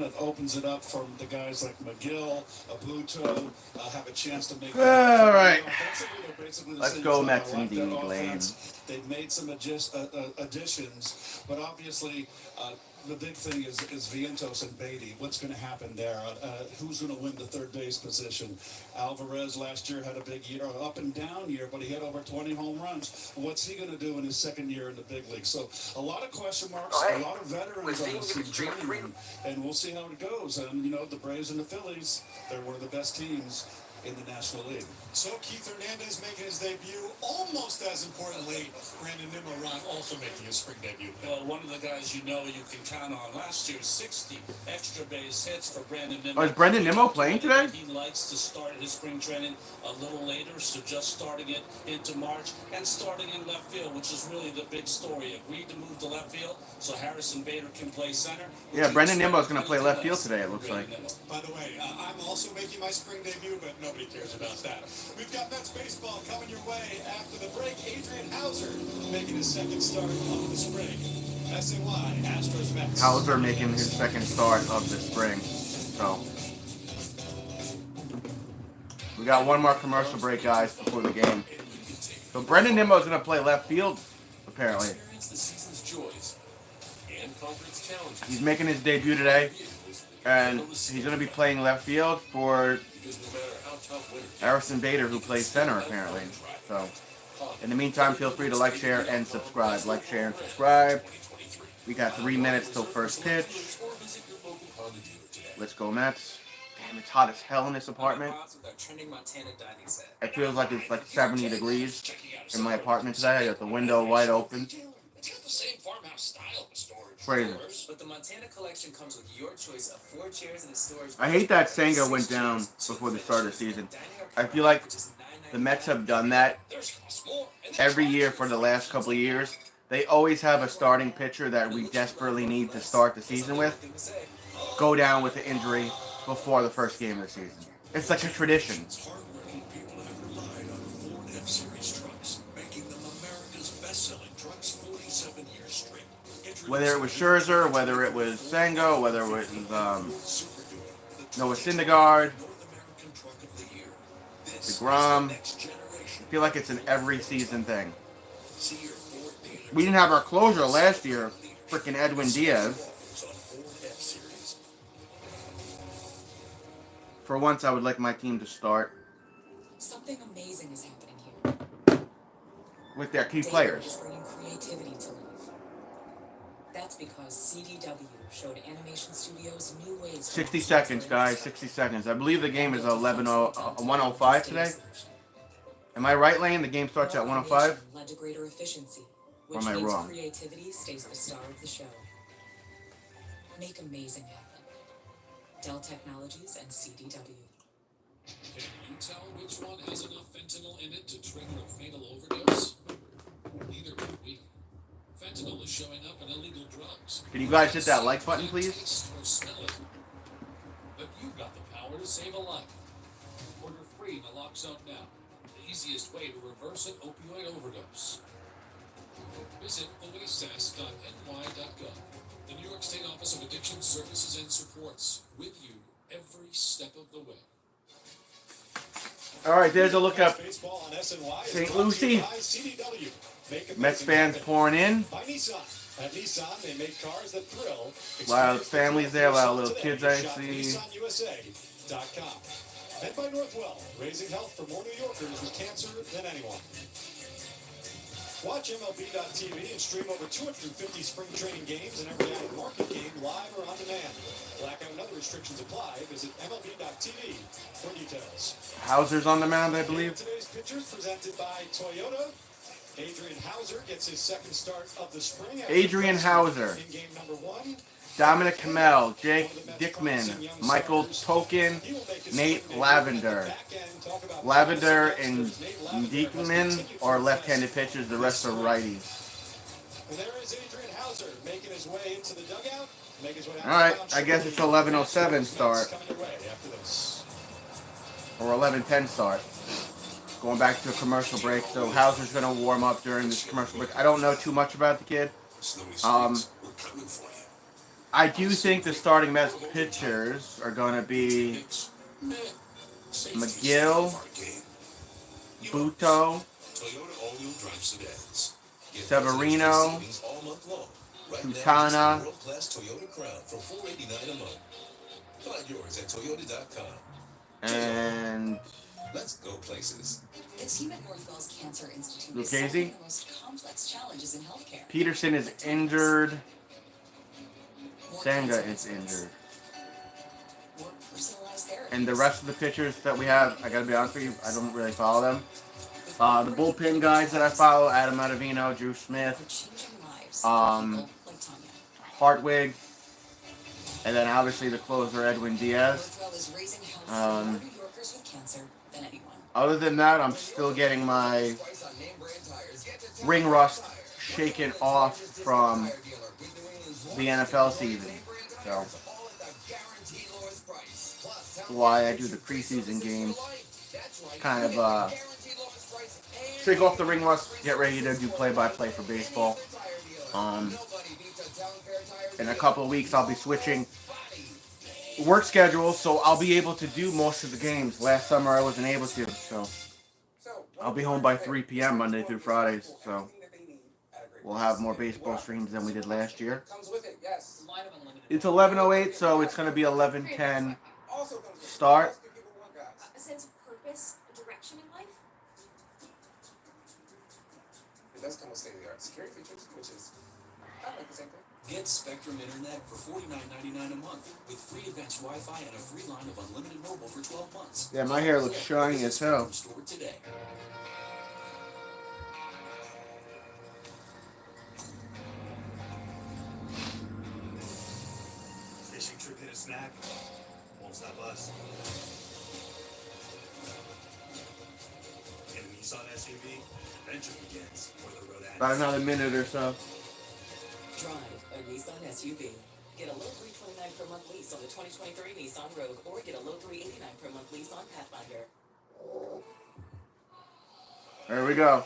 It opens it up from the guys like McGill, Abuto, have a chance to make All right. offensively. They're basically the Let's same go team. I Mets like that indeed, Lane. offense. They've made some additions, but obviously the big thing is Vientos and Beatty. What's going to happen there? Who's going to win the third base position? Alvarez last year had a big year, an up and down year, but he had over 20 home runs. What's he going to do in his second year in the big league? So a lot of question marks, a lot of veterans on this team, and we'll see how it goes. And you know, the Braves and the Phillies, they're one of the best teams in the National League. So Keith Hernandez making his debut, almost as importantly, Brandon Nimmo also making his spring debut. Well, one of the guys you can count on last year, 60 extra base hits for Brandon Nimmo. Oh, is Brandon Nimmo playing today? He likes to start his spring training a little later, so just starting it into March and starting in left field, which is really the big story. Agreed to move to left field so Harrison Bader can play center. Yeah, Brandon Nimmo is going to play left field today, it looks like. By the way, I'm also making my spring debut, but nobody cares about that. We've got Mets baseball coming your way after the break. Adrian Hauser making his second start of the spring. SNY, Astros, Mets. Hauser making his second start of the spring. So, we got one more commercial break, guys, before the game. So, Brandon Nimmo is going to play left field, apparently. He's making his debut today, and he's going to be playing left field for Harrison Bader, who plays center, apparently. So, in the meantime, feel free to like, share, and subscribe. Like, share, and subscribe. We got 3 minutes till first pitch. Let's go, Mets. Damn, it's hot as hell in this apartment. It feels like it's like 70 degrees in my apartment today. I got the window wide open. It's got the same farmhouse style of storage. Crazy. But the Montana collection comes with your choice of 4 chairs and a storage. I hate that Senga went down before the start of the season. I feel like the Mets have done that every year for the last couple of years. They always have a starting pitcher that we desperately need to start the season with go down with an injury before the first game of the season. It's like a tradition. Whether it was Scherzer, whether it was Senga, whether it was Noah Syndergaard, DeGrom, I feel like it's an every season thing. We didn't have our closer last year, freaking Edwin Diaz. For once, I would like my team to start. Something amazing is happening here. With their key players. Is bringing creativity to life. That's because CDW showed animation studios new ways. 60 seconds, guys. 60 seconds. I believe the game is 1:05 today. Am I right, Lane? The game starts at 1:05? Led to greater efficiency, Or which am I means wrong? creativity stays the star of the show. Make amazing happen. Dell Technologies and CDW. Can you tell which one has enough fentanyl in it to trigger a fatal overdose? Neither can we. Fentanyl is showing up in illegal drugs. Can you guys hit that like button, please? Or smell it. But you've got the power to save a life. Order free naloxone now. The easiest way to reverse an opioid overdose. Visit oasis.ny.gov. The New York State Office of Addiction Services and Supports, with you every step of the way. All right, there's a look up. Baseball on SNY is St. brought to Lucie. you by CDW. Make Mets amazing fans happen. pouring in. By Nissan. At Nissan, they make cars that thrill. A lot of Experience families the there, a lot of thrill little today. kids I Shop see. NissanUSA.com. And by Northwell, raising health for more New Yorkers with cancer than anyone. Watch MLB.tv and stream over 250 spring training games and every out-of-market game live or on demand. Blackout and other restrictions apply. Visit MLB.tv for details. Hauser's on the mound, I believe. Today's pitchers presented by Toyota. Adrian Hauser gets his second start of the spring. Adrian Hauser. In game number 1. Dominic Kamel, Jake Dickman, Michael Token, Nate Lavender. Lavender and Diekman are left-handed pitchers, the rest are righties. And there is Adrian Hauser making his way into the dugout. Alright, I guess it's 11:07 start. Or 11:10 start. Going back to a commercial break, so Hauser's going to warm up during this commercial break. I don't know too much about the kid. I do think the starting Mets pitchers are going to be McGill, Buto, Severino, Sutana, and Let's go places. The team at Northwell's Cancer Institute is Lucchese? solving the most complex challenges in healthcare. Peterson is injured. More Senga cancer is insights, injured. more personalized therapies. And the rest of the pitchers that we have, I gotta be honest with you, I don't really follow them. The bullpen guys that I follow, Adam Ottavino, Drew We're Smith, changing lives um, for people like Tanya. Hartwig, and then obviously the closer, Edwin Diaz. Northwell is raising hope for Um, more New Yorkers with cancer than anyone. Other than that, I'm still getting my ring rust shaken off from the NFL season. So, that's why I do the preseason games. Kind of shake off the ring rust, get ready to do play-by-play for baseball. In a couple of weeks, I'll be switching work schedule, so I'll be able to do most of the games. Last summer, I wasn't able to, so I'll be home by 3 p.m. Monday through Fridays, so we'll have more baseball streams than we did last year. It's 11:08, so it's going to be 11:10 start. A sense of purpose, a direction in life. It does come with state-of-the-art security features, which is kind of like the same thing. Get Spectrum Internet for $49.99 a month with free advanced Wi-Fi and a free line of unlimited mobile for 12 months. Yeah, my hair looks shiny as hell. Store today. Fishing trip hit a snack. Won't stop us. In a Nissan SUV, adventure begins for the road About another minute or so. Drive a Nissan SUV. Get a low $329 per month lease on the 2023 Nissan Rogue, or get a low $389 per month lease on Pathfinder. There we go.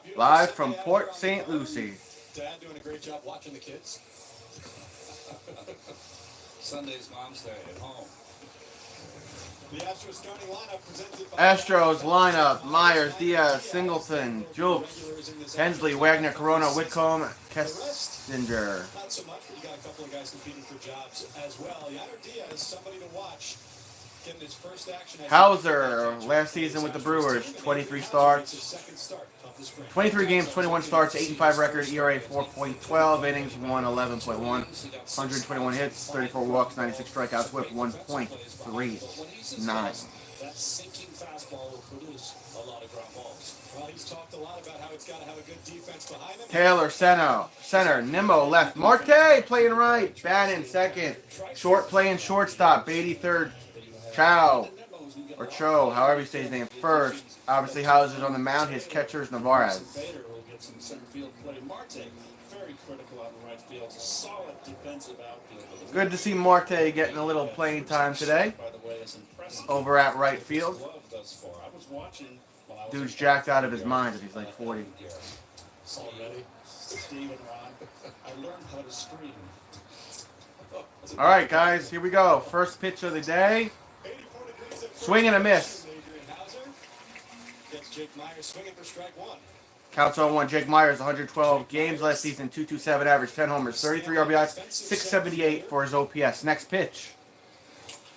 Beautiful Live Sunday from out Port here on St. the mountain. Lucie. Dad doing a great job watching the kids. Sunday's Mom's Day at home. The Astros starting lineup presented by Astros lineup: Myers, Diaz, Singleton, Jukes, Hensley, Wagner, Corona, Whitcomb, Kessinger. Not so much, but you got a couple of guys competing for jobs as well. Yader Diaz, somebody to watch. Getting his first action. Hauser, last season with the Brewers, 23 starts. Second start of the spring. 23 games, 21 starts, 85 record, ERA 4.12, innings 111.1, 121 hits, 34 walks, 96 strikeouts, whip 1.39. That sinking fastball will produce a lot of ground balls. Well, he's talked a lot about how it's got to have a good defense behind him. Taylor, center, Nimmo, left, Marte playing right, Bannon, second, Short playing shortstop, Beatty, third, Chow, or Cho, however you say his name, first. Obviously, Hauser's on the mound, his catcher is Navarez. Bader will get some center field play. Marte, very critical out in right field. Solid defensive outfield. Good to see Marte getting a little playing time today By the way, is impressive. over at right field. Glove thus far. I was watching while I was Dude's jacked out of his mind if he's like 40. already. Steve and Ron, I learned how to scream. All right, guys, here we go. First pitch of the day. 84 degrees at Swing and a miss. Adrian Hauser gets Jake Myers swinging for strike one. Counts on one. Jake Myers, 112 games last season, 227 average, 10 homers, 33 RBIs, 678 for his OPS. Next pitch.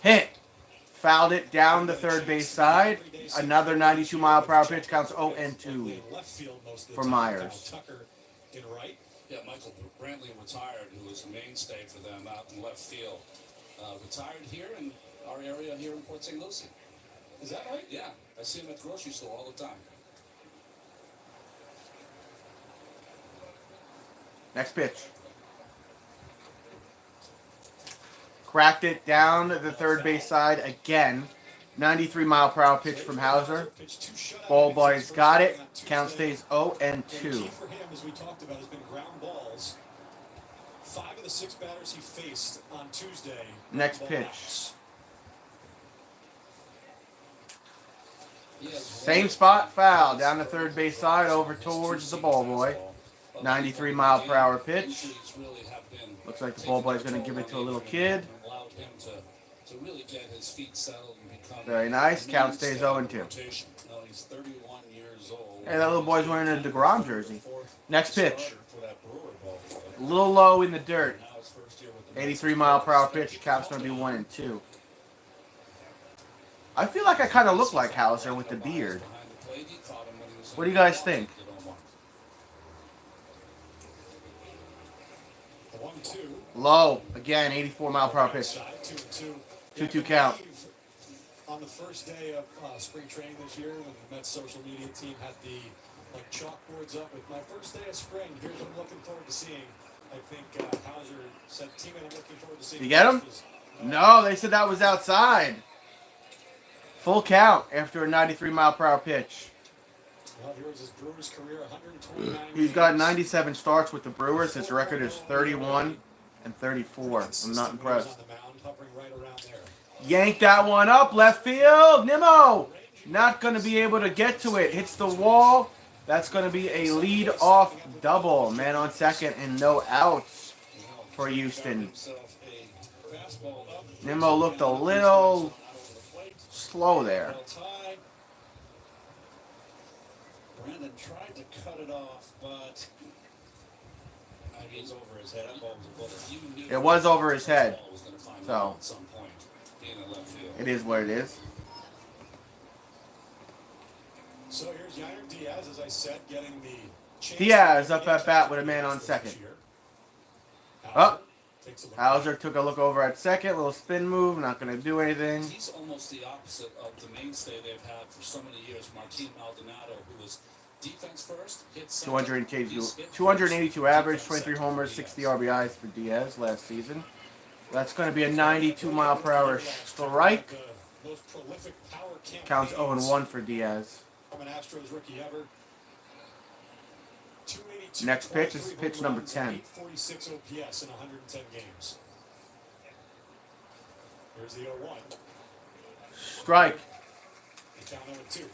Hit. Fouled it down the third base side. Another 92 mile per hour pitch. Counts 0 and 2. Left field most of the For time. Myers. Kyle Tucker in right. Yeah, Michael Brantley retired, who was a mainstay for them out in left field. Retired here in our area here in Port St. Lucie. Is that right? Yeah, I see him at the grocery store all the time. Next pitch. Cracked it down the third base side again. 93 mile per hour pitch from Hauser. Pitch two shutout. Ball boys got it. Count stays 0 and And 2. key for him, as we talked about, has been ground balls. 5 of the 6 batters he faced on Tuesday. Next ball pitch. outs. He has Same spot, foul. Down the third base side, over towards the ball boy. of 93-mile-per-hour pitch. Injuries really have been Looks like the ball boy's going to give it to a little kid. allowed him to really get his feet settled and become Very nice. a Count stays mainstay 0-2. in the rotation. No, he's 31 years old. Hey, that little boy's wearing a DeGrom jersey. Next pitch. For that Brewer ball boy. A little low in the dirt. Now his first year with the 83-mile-per-hour pitch. Count's going to be 1-2. I feel like I kind of look like Hauser with the beard. What do you guys think? The 1-2. Low. Again, 84-mile-per-hour pitch. 2-2 count. On the first day of spring training this year, when the Mets social media team had the chalkboards up with my first day of spring, here's what I'm looking forward to seeing. I think Hauser said, teammate, I'm looking forward to seeing. You get him? No, they said that was outside. Full count after a 93-mile-per-hour pitch. Well, here's his Brewers career, 129. He's got 97 starts with the Brewers. His record is 31-34. I'm not impressed. On the mound, hovering right around there. Yank that one up, left field. Nimmo not going to be able to get to it. Hits the wall. That's going to be a lead-off double. Man on second and no outs for Houston. Nimmo looked a little slow there. Brandon tried to cut it off, but it was over his head. That ball was a bullet. You knew It was over his head. that ball was gonna find So. out at some point in the left field. It is what it is. So here's Yainer Diaz, as I said, getting the chance. Diaz up at bat with a man on second. Up. Hauser took a look over at second. Little spin move. Not going to do anything. He's almost the opposite of the mainstay they've had for so many years, Martin Maldonado, who was defense first, hit second. 282 average, 23 homers, 60 RBIs for Diaz last season. That's going to be a 92-mile-per-hour strike. Most prolific power Counts campaigns 0-1 for Diaz. from an Astros rookie ever. 282 Next pitch is pitch number 10. 846 OPS in 110 games. Here's the 0-1. Strike. The count 0-2.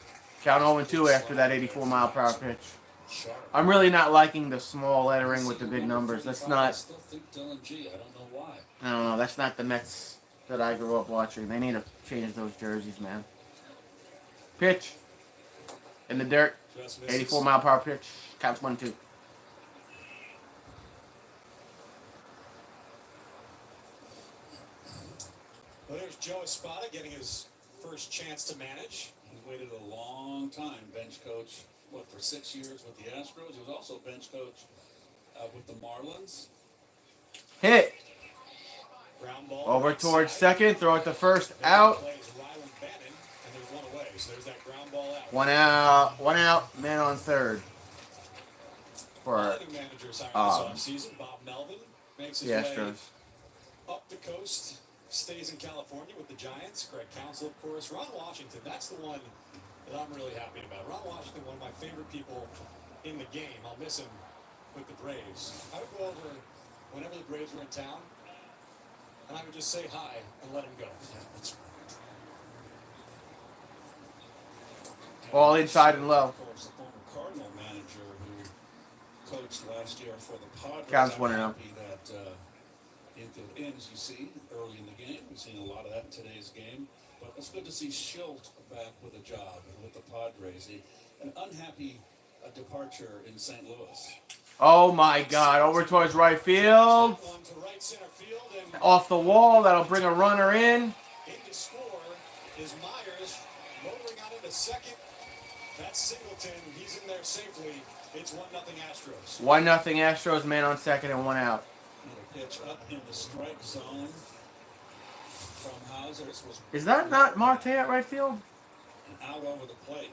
Count 0-2 after that 84-mile-per-hour pitch. I'm really not liking the small lettering with the big numbers. That's I not, still think Dylan G. I don't know why. I don't know, that's not the Mets that I grew up watching. They need to change those jerseys, man. Pitch. In the dirt. 84-mile-per-hour pitch. Counts 1-2. Well, there's Joe Espada getting his first chance to manage. He waited a long time, bench coach, for 6 years with the Astros. He was also bench coach with the Marlins. Hit. Ground ball Over right towards side. second. Throw it to first. Out. Plays Rylan Bannon, and there's one away. So there's that ground ball out. One out. One out. Man on third. For Other managers hired this offseason. Bob Melvin makes his the way Astros. up the coast, stays in California with the Giants. Greg Counsell, of course. Ron Washington, that's the one that I'm really happy about. Ron Washington, one of my favorite people in the game. I'll miss him with the Braves. I would go over whenever the Braves were in town, and I would just say hi and let him go. Yeah, that's right. All inside and low. Of course, the former Cardinal manager who coached last year for the Padres. Counts I'm 1-0. happy that infield in, as you see, early in the game. We've seen a lot of that in today's game. But it's good to see Schilt back with a job with the Padres. An unhappy departure in St. Louis. Oh my God. Over towards right field. One to right center field, and Off the wall. That'll bring a runner in. in to score is Myers, motoring on into second. That's Singleton. He's in there safely. It's 1-0 Astros. 1-0 Astros. Man on second and one out. Another pitch up in the strike zone from Hauser. This was Is that not Marte at right field? out over the plate.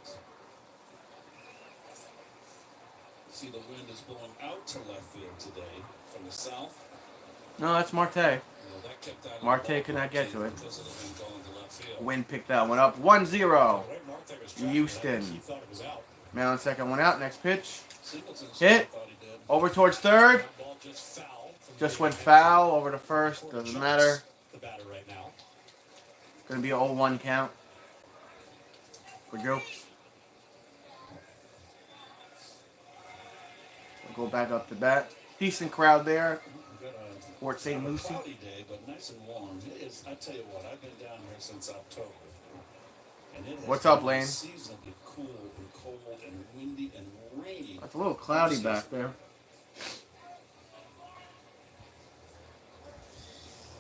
See, the wind is blowing out to left field today from the south. No, that's Marte. That kept that Marte could not get to it. because of the wind going to left field. Wind picked that one up. 1-0. The way Marte was tracking Houston. that, he thought it was out. Man on second, one out. Next pitch. Singleton Hit. thought he did. Over towards third. That ball just foul. from Just the went end foul. Over to first. zone. Doesn't Jones, matter. The batter right now. Going to be a 0-1 count for Joe. go back up to bat. Decent crowd there. We've got a Fort St. Lucie. cloudy day, but nice and warm. It is. I tell you what, I've been down here since October, and it has What's up, been Lane? Seasonably cool and cold and windy and rainy. It's a little cloudy back there.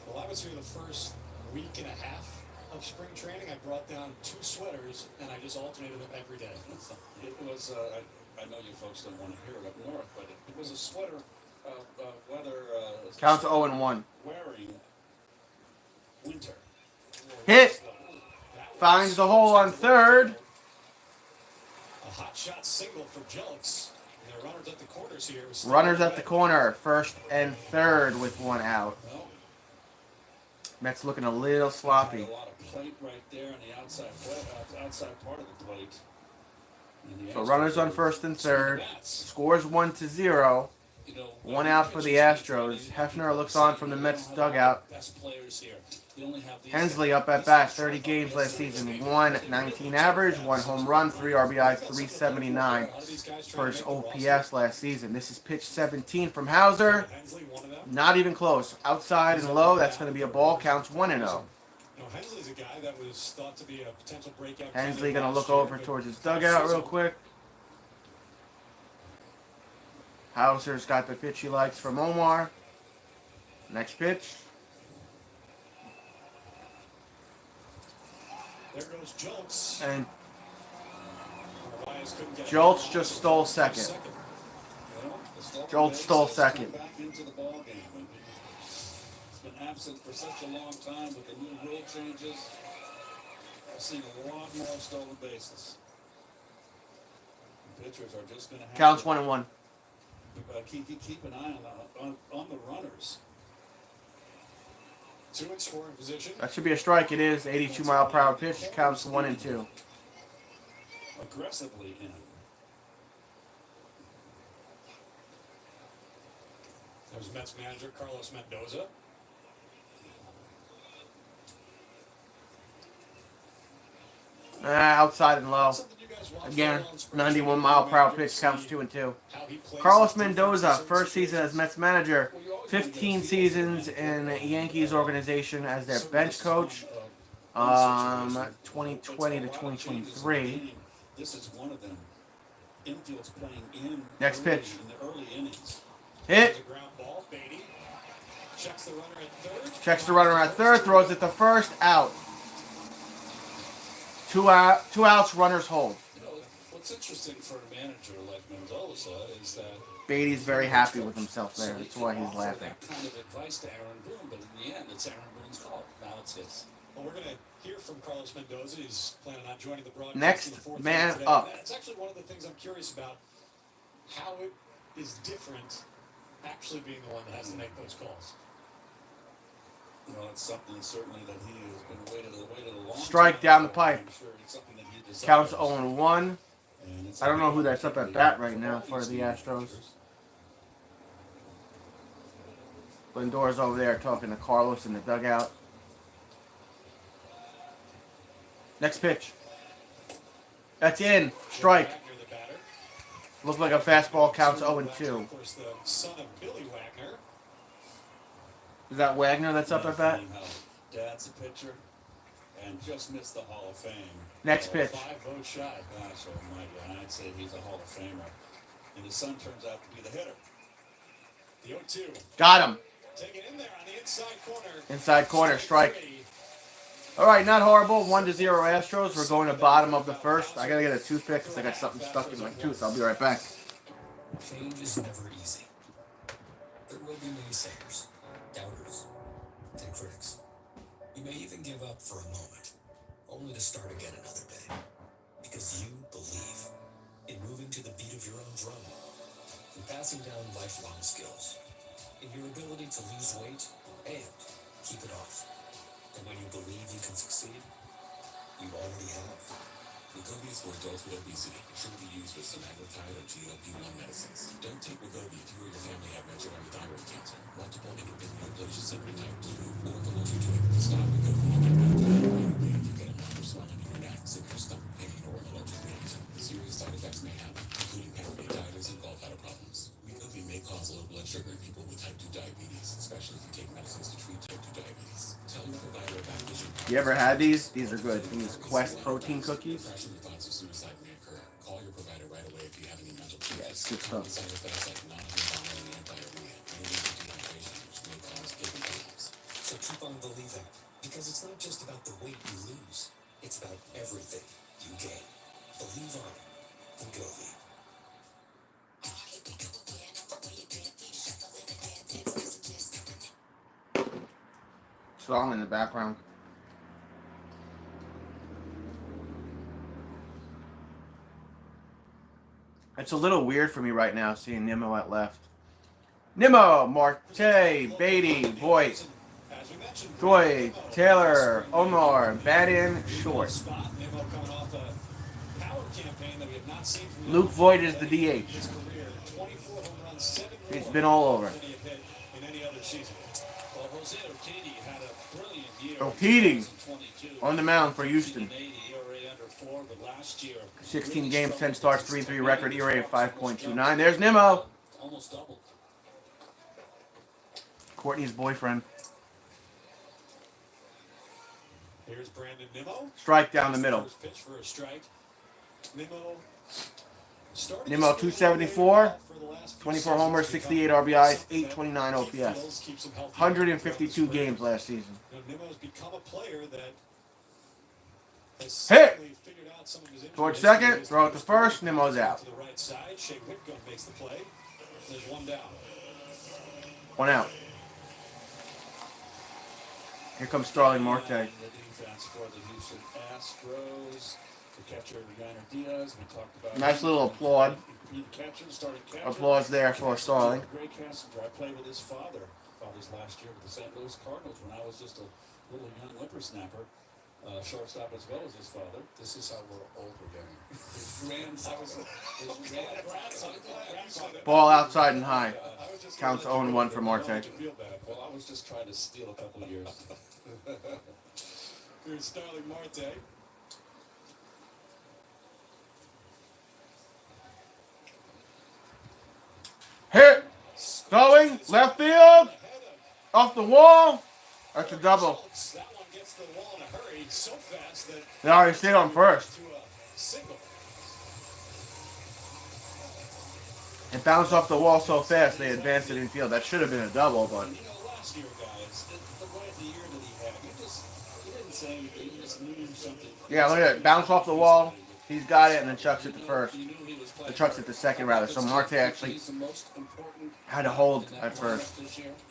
Well, I was here the first week and a half of spring training. I brought down 2 sweaters, and I just alternated them every day. It was. I know you folks don't want to hear it up north, but it was a sweater weather. Counts 0-1. Wearing winter. Hit. Finds the hole on third. A hot shot single for Jelks. And there are runners at the corners here. Runners at the corner. First and third with 1 out. Well, Mets looking a little sloppy. a lot of plate right there on the outside part of the plate. And the So Astros runners on are first and third. bats. Scores 1-0. You know, 1 out for the Astros. Hefner looks on from the Mets dugout. Best players here. They only have these- Hensley up at bat, 30 games last season, 119 average, 1 home run, 3 RBIs, 379 for his OPS last season. This is pitch 17 from Hauser. Hensley, one of them. Not even close. Outside and low, that's going to be a ball. Counts 1-0. No, Hensley's a guy that was thought to be a potential breakout. Hensley candidate going to look last year, over but towards his dugout real quick. Hauser's got the pitch he likes from Omar. Next pitch. There goes Jelks. And Narvaez couldn't get Jolts just stole second. Well, the Stalker Jolt Reds stole has second. come back into the ball game. It's been absent for such a long time with the new rule changes. I've seen a lot more stolen bases. The pitchers are just going to have Counts to 1-1. keep an eye on the runners. 2 in scoring position. That should be a strike. It is. 82-mile-per-hour pitch. Counts 1-2. Aggressively in. There's Mets manager Carlos Mendoza. Outside and low. Something you guys watched Again, on spring 91-mile-per-hour training, pitch. Counts see 2-2. how he plays Carlos his defense Mendoza, in first certain season as Mets manager. 15 seasons in the Yankees organization as their bench coach. 2020 to 2023. This is one of them. Infield's playing in Next early, pitch. in the early innings. Hit. There's a ground ball. Beatty checks the runner at third. Checks the runner at third. Throws it to first. Out. 2 outs. Runners hold. You know, what's interesting for a manager like Mendoza is that Beatty's very happy with himself there. That's why he's offer laughing. that kind of advice to Aaron Boone, but in the end, it's Aaron Boone's call. Now it's his. Well, we're going to hear from Carlos Mendoza. He's planning on joining the broadcast. Next in the fourth man inning today. up. It's actually one of the things I'm curious about, how it is different actually being the one that has to make those calls. You know, it's something certainly that he has been waiting a long Strike time down the for. pipe. I'm sure it's something that he desires. Counts 0-1. And it's I don't know who that's up at bat right for now all for these the Astros. managers. Lindor's over there talking to Carlos in the dugout. Next pitch. That's in. Strike. Wagner, the batter. Looked like a fastball. Counts Wagner, 0-2. of course, the son of Billy Wagner. Is that Wagner that's up at bat? Dad's a pitcher and just missed the Hall of Fame. Next pitch. 5 votes shy. Gosh almighty, and I'd say he's a Hall of Famer. And his son turns out to be the hitter. The 0-2. Got him. Taken in there on the inside corner. Inside corner. Strike. 3. All right, not horrible. 1-0 Astros. We're going to bottom of the first. I got to get a toothpick because I got something stuck in my tooth. I'll be right back. Change is never easy. There will be naysayers, doubters, and critics. You may even give up for a moment, only to start again another day. Because you believe in moving to the beat of your own drum, in passing down lifelong skills, in your ability to lose weight and keep it off. And when you believe you can succeed, you already have. Wegovy is for adults with obesity. It shouldn't be used with semaglutide or GLP-1 medicines. Don't take Wegovy if you or your family have metabolic thyroid cancer, multiple intermittent aplasia syndrome type 2, or are allergic to it. Stop Wegovy and get metabolic if you get a lump or swelling in your neck, severe stomach pain, or an allergic reaction. Serious side effects may happen, including pancreatitis and gallbladder problems. Wegovy You ever had these? These are good. These Quest protein cookies. Depression and thoughts of suicide may occur. Call your provider right away if you have any mental changes. Yeah, it's good stuff. Side effects like nausea, vomiting, and diarrhea, may lead to dehydration, which may cause kidney problems. So keep on believing, because it's not just about the weight you lose. It's about everything you gain. Believe on Wegovy. Song in the background. It's a little weird for me right now seeing Nimmo at left. Nimmo, Marte, Beatty, Voigt, Joy, Taylor, Omar, Badin, Short. Luke Voigt is the DH. It's been all over. O'Keating on the mound for Houston. 16 games, 10 starts, 3.3 record, ERA of 5.29. There's Nimmo. Courtney's boyfriend. Here's Brandon Nimmo. Strike down the middle. First pitch for a strike. Nimmo 274, 24 homers, 68 RBIs, 829 OPS. 152 games last season. Nimmo's become a player that has Hit! figured out some of his Towards second, throw it to first, Nimmo's out. to the right side. Shea Whitcomb makes the play. There's one down. One out. Here comes Starling Marte. The defense for the Houston Astros. The catcher, Reiner Diaz. We talked about Nice little applaud. starting catcher. Applause there for Starling. Great Cassinger. I played with his father's last year with the St. Louis Cardinals when I was just a little young whippersnapper. Shortstop as well as his father. This is how old we're getting. His grandson. Ball outside and high. Counts 0-1 for Marte. Feel bad. Well, I was just trying to steal a couple of years. Here's Starling Marte. Hit! Going, left field, off the wall. That's a double. That one gets to the wall in a hurry so fast that They already stayed on first. to a single. It bounced off the wall so fast they advanced it in field. That should have been a double, but Last year, guys, the year that he had, he didn't say anything. He just knew something. yeah, look at it. Bounce off the wall. He's got it and then chucks it to first. The chucks it to second rather. So Marte actually had to hold at first.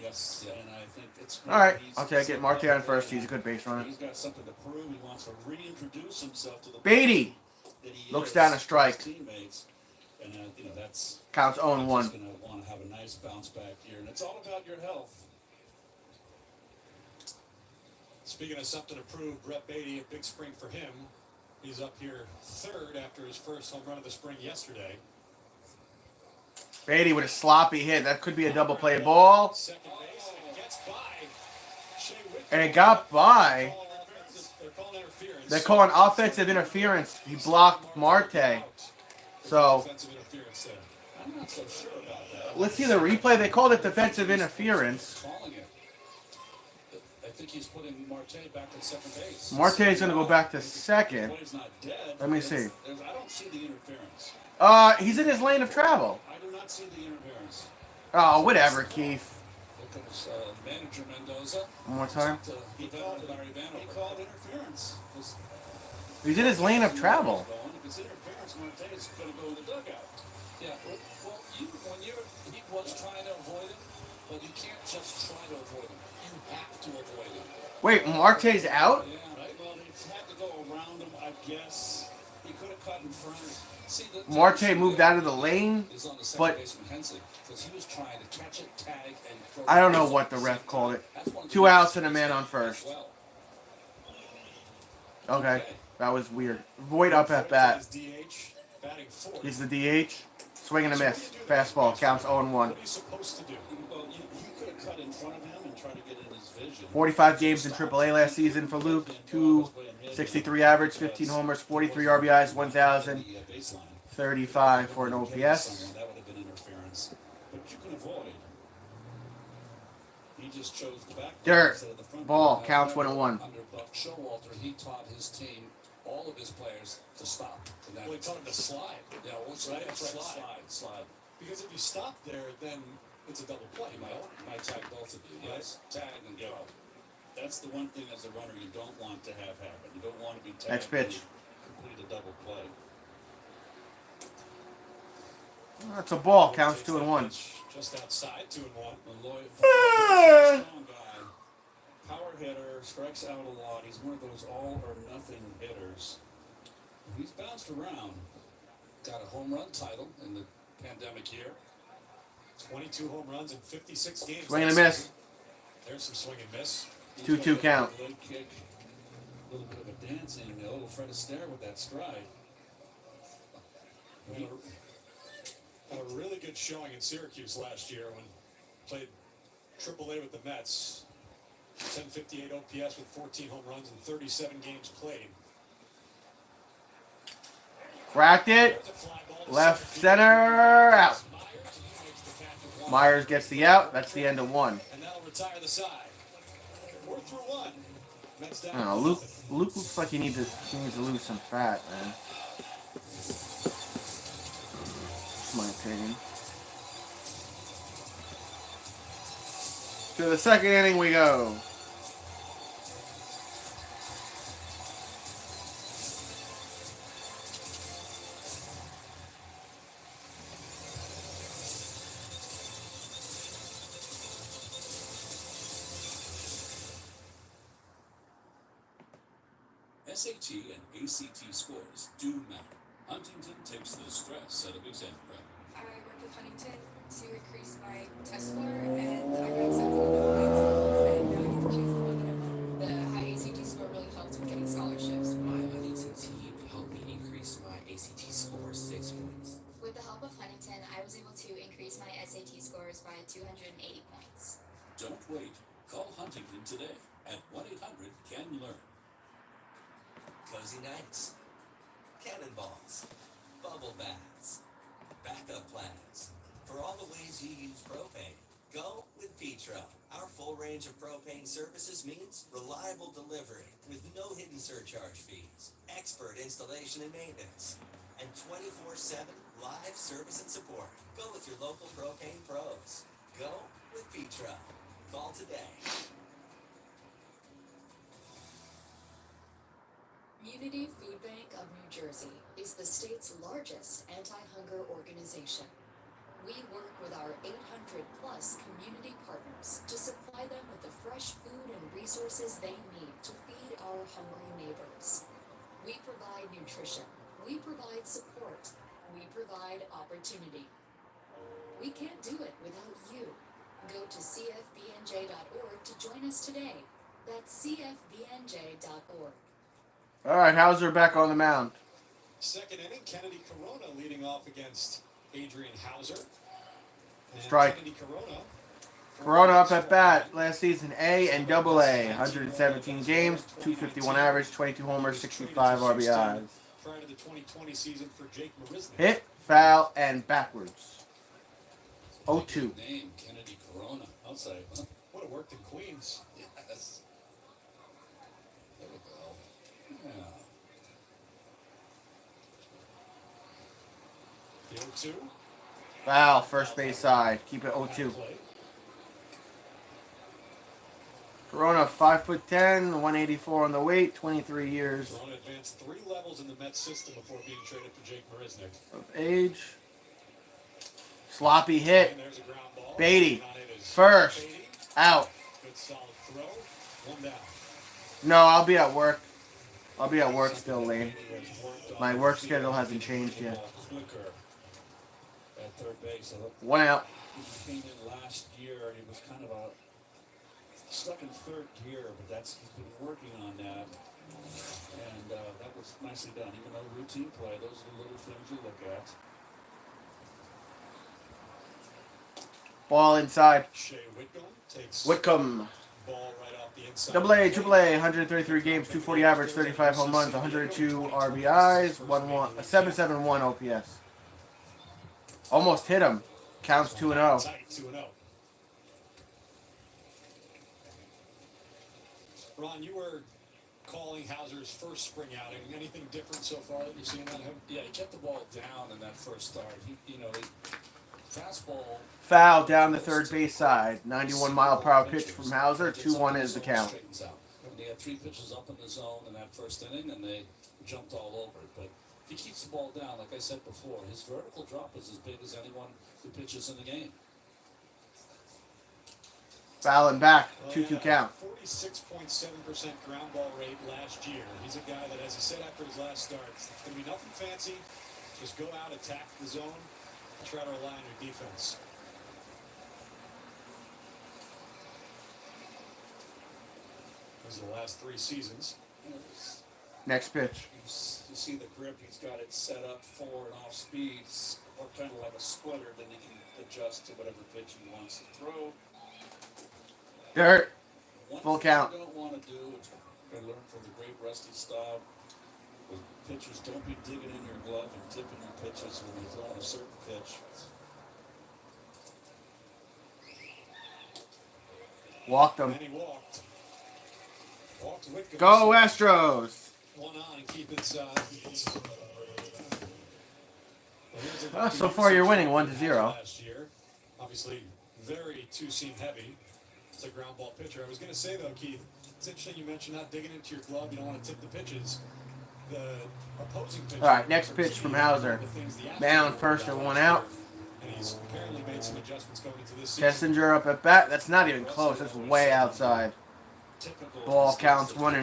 Yes, and I think it's All right, I'll take it. Marte on first. He's a good base runner. He's got something to prove. He wants to reintroduce himself to the Beatty that he looks is down a with strike. his teammates, and that's Counts he's 0-1. going to want to have a nice bounce back here, and it's all about your health. Speaking of something to prove, Brett Beatty, a big spring for him. He's up here third after his first home run of the spring yesterday. Beatty with a sloppy hit. That could be a double play ball. Second base, and it gets by. Shea Whitcomb. And it got by. They're calling interference. They're calling offensive interference. He blocked Marte. So Offensive interference there. I'm not so sure about that. let's see the replay. They called it defensive interference. Calling it. I think he's putting Marte back at second base. Marte is going to go back to second. Play's not dead. Let me see. I don't see the interference. He's in his lane of travel. I do not see the interference. Oh, whatever, Keith. Look at his manager Mendoza. One more time. He called interference. He's in his lane of travel. If it's interference, Marte's going to go in the dugout. Yeah, well, he was trying to avoid it, but you can't just try to avoid it. You have to avoid it. Wait, Marte's out? Yeah, right. Well, he had to go around him, I guess. He could have cut in front. See, Marte moved out of the lane, is on the second but baseman Hensley because he was trying to catch it, tag, and throw I don't know what the ref called it. 2 outs and a man on first. well. Okay, that was weird. Void up at bat. His DH, batting fourth. He's the DH. Swing and a miss. Fastball. Counts 0-1. What are you supposed to do? Well, you could have cut in front of him and tried to get in his vision. 45 games in AAA last season for Luke. 263 average, 15 homers, 43 RBIs, 1,035 for an OPS. That would have been interference, but you can avoid. He just chose the back Dirt. instead of the front. Ball. Counts 1-1. Under Buck Showalter, he taught his team, all of his players, to stop. And Well, he taught him to slide. Yeah, once Right, right, that's right. slide. Because if you stop there, then it's a double play. You might tag both of you. Yes, tag and Yeah. go. That's the one thing as a runner you don't want to have happen. You don't want to be tagged. Next pitch. and complete a double play. That's a ball. Counts 2-1. Just outside, 2-1. Malloy, Ah. strong guy, power hitter, strikes out a lot. He's one of those all or nothing hitters. He's bounced around. Got a home run title in the pandemic year. 22 home runs in 56 games. Swing and a that miss. season. There's some swing and miss. He's 2-2 got count. a leg kick, a little bit of a dancing, a little Fred Astaire with that stride. Had a really good showing in Syracuse last year when played AAA with the Mets. 1058 OPS with 14 home runs in 37 games played. Cracked it. There's a fly ball to Left center center. Out. field. Myers makes the catch with one. Myers gets the out. That's the end of 1. And that'll retire the side. We're through 1. Mets down. I don't know. Luke looks like he needs to lose some fat, man. That's my opinion. To the second inning we go. SAT and ACT scores do matter. Huntington takes the stress out of exam prep. I worked with Huntington to increase my test score, and I got accepted into Huntington, and now I get to choose the one that I want. The high ACT score really helped with getting scholarships. My Huntington team helped me increase my ACT score 6 points. With the help of Huntington, I was able to increase my SAT scores by 280 points. Don't wait. Call Huntington today at 1-800-CAN-LEARN. Cozy nights, cannonballs, bubble baths, backup plans. For all the ways you use propane, go with Petro. Our full range of propane services means reliable delivery with no hidden surcharge fees, expert installation and maintenance, and 24/7 live service and support. Go with your local propane pros. Go with Petro. Call today. Unity Food Bank of New Jersey is the state's largest anti-hunger organization. We work with our 800-plus community partners to supply them with the fresh food and resources they need to feed our hungry neighbors. We provide nutrition. We provide support. We provide opportunity. We can't do it without you. Go to cfbnj.org to join us today. That's cfbnj.org. All right, Hauser back on the mound. Second inning, Kennedy Corona leading off against Adrian Hauser. And Strike. Kennedy Corona up at bat last season, A and AA, 117 games, 251 average, 22 homers, 65 RBIs. Prior to the 2020 season for Jake Marisnik. Hit, foul, and backwards. 0-2. Name, Kennedy Corona. I'll say, huh? Would have worked in Queens. Yes. There we go. Yeah. The 0-2. Foul, first base side. Keep it 0-2. Play. Corona, 5'10", 184 on the weight, 23 years Corona advanced 3 levels in the Mets system before being traded for Jake Marisnik. of age. Sloppy hit. And there's a ground ball. Beatty, Not it is first, Beatty. out. Good solid throw. 1 down. No, I'll be at work. I'll be at work still, Lane. My work schedule hasn't changed yet. Quicker at third base. I looked, 1 out. he came in last year and he was kind of stuck in third gear, but he's been working on that. And that was nicely done. Even though routine play, those are the little things you look at. Ball inside. Shea Whitcomb takes Whitcomb. ball right off the inside. AA, AAA, 133 games, 240 average, 35 home runs, 102 RBIs, 771 OPS. Almost hit him. Counts 2-0. Tight, 2-0. Ron, you were calling Hauser's first spring outing. Anything different so far that you've seen out of him? Yeah, he kept the ball down in that first start. He fastball. Foul down the third base side. 91-mile-per-hour pitch from Hauser. 2-1 is the count. Straightens out. And they had 3 pitches up in the zone in that first inning, and they jumped all over it. But if he keeps the ball down, like I said before, his vertical drop is as big as anyone who pitches in the game. Foul and back. 2-2 count. 46.7% ground ball rate last year. He's a guy that, as he said after his last start, it's going to be nothing fancy. Just go out, attack the zone, and try to rely on your defense. Those are the last 3 seasons. Next pitch. You see the grip, he's got it set up forward and off speeds, or kind of like a splitter, then he can adjust to whatever pitch he wants to throw. Dirt. One Full thing count. you don't want to do, which I learned from the great Rusty Staub, with pitchers, don't be digging in your glove and tipping your pitches when you're throwing a certain pitch. Walked him. And he walked. Walked Whitcomb. Go Astros. One on and keep it. So far you're winning 1-0. Last year, obviously very two-seam heavy. It's a ground ball pitcher. I was going to say though, Keith, it's interesting you mentioned not digging into your glove. You don't want to tip the pitches. The opposing pitcher. All right, next pitch from Hauser. Man on first and 1 out. And he's apparently made some adjustments going into this season. Kessinger up at bat. That's not even close. That's way outside. Ball counts 1-0. When they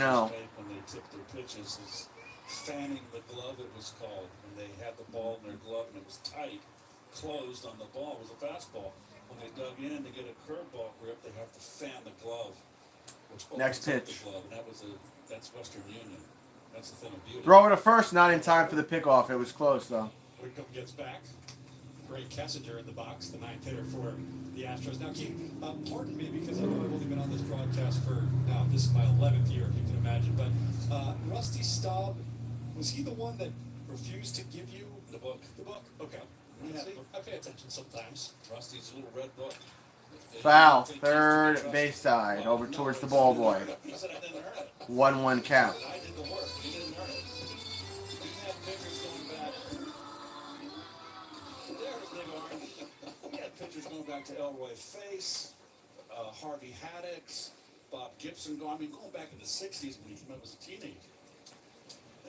tip their pitches, is fanning the glove, it was called. When they had the ball in their glove and it was tight, closed on the ball, it was a fastball. When they dug in to get a curveball grip, they have to fan the glove. Which Next opens up pitch. The glove, and that's Western Union. That's the thing of beauty. Throw it to first. Not in time for the pickoff. It was close though. Whitcomb gets back. Great Kessinger in the box, the 9th hitter for the Astros. Now, Keith, pardon me because I know I've only been on this broadcast for now. This is my 11th year, if you can imagine. But Rusty Staub, was he the one that refused to give you The book. the book? Okay. Yeah. See, I pay attention sometimes. Rusty's little red book. Foul. Third base side. Over towards the ball boy. I said I didn't earn it. 1-1 count. I did the work. He didn't earn it. You didn't have pitchers going back. There's Big Arm. We had pitchers going back to Elroy Face, Harvey Haddix, Bob Gibson going back in the 60s when he came up as a teenager.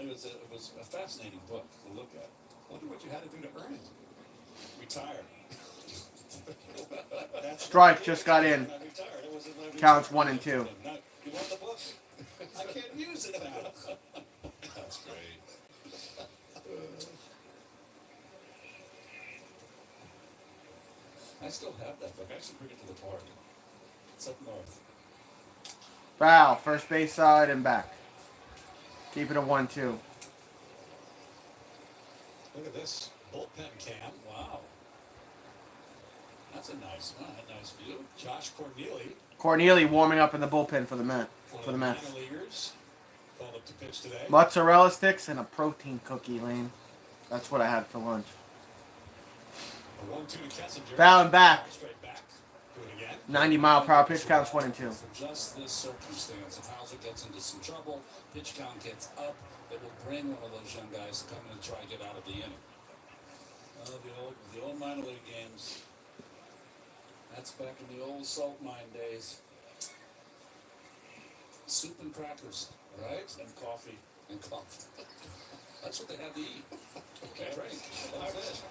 It was a fascinating book to look at. Wonder what you had to do to earn it. Retire. Strike just got in. I retired. It was a- Counts 1 and 2. You want the book? I can't use it now. That's great. I still have that book. I should bring it to the park. It's up north. Foul. First base side and back. Keep it a 1-2. Look at this bullpen cam. Wow. That's a nice one. A nice view. Josh Corneli, Corneli warming up in the bullpen for the Mets. one For of the the Mets. minor leaguers, called up to pitch today. Mozzarella sticks and a protein cookie, Lane. That's what I had for lunch. A 1-2 to Kessinger. Foul and back. Straight back. Do it again. 90-mile-per-hour pitch counts 1 and 2. For just this circumstance, if Hauser gets into some trouble, pitch count gets up, it will bring one of those young guys to come in and try to get out of the inning. The old minor league games. That's back in the old salt mine days. Soup and crackers, right? And coffee. That's what they had to eat. Okay, drink. That's it.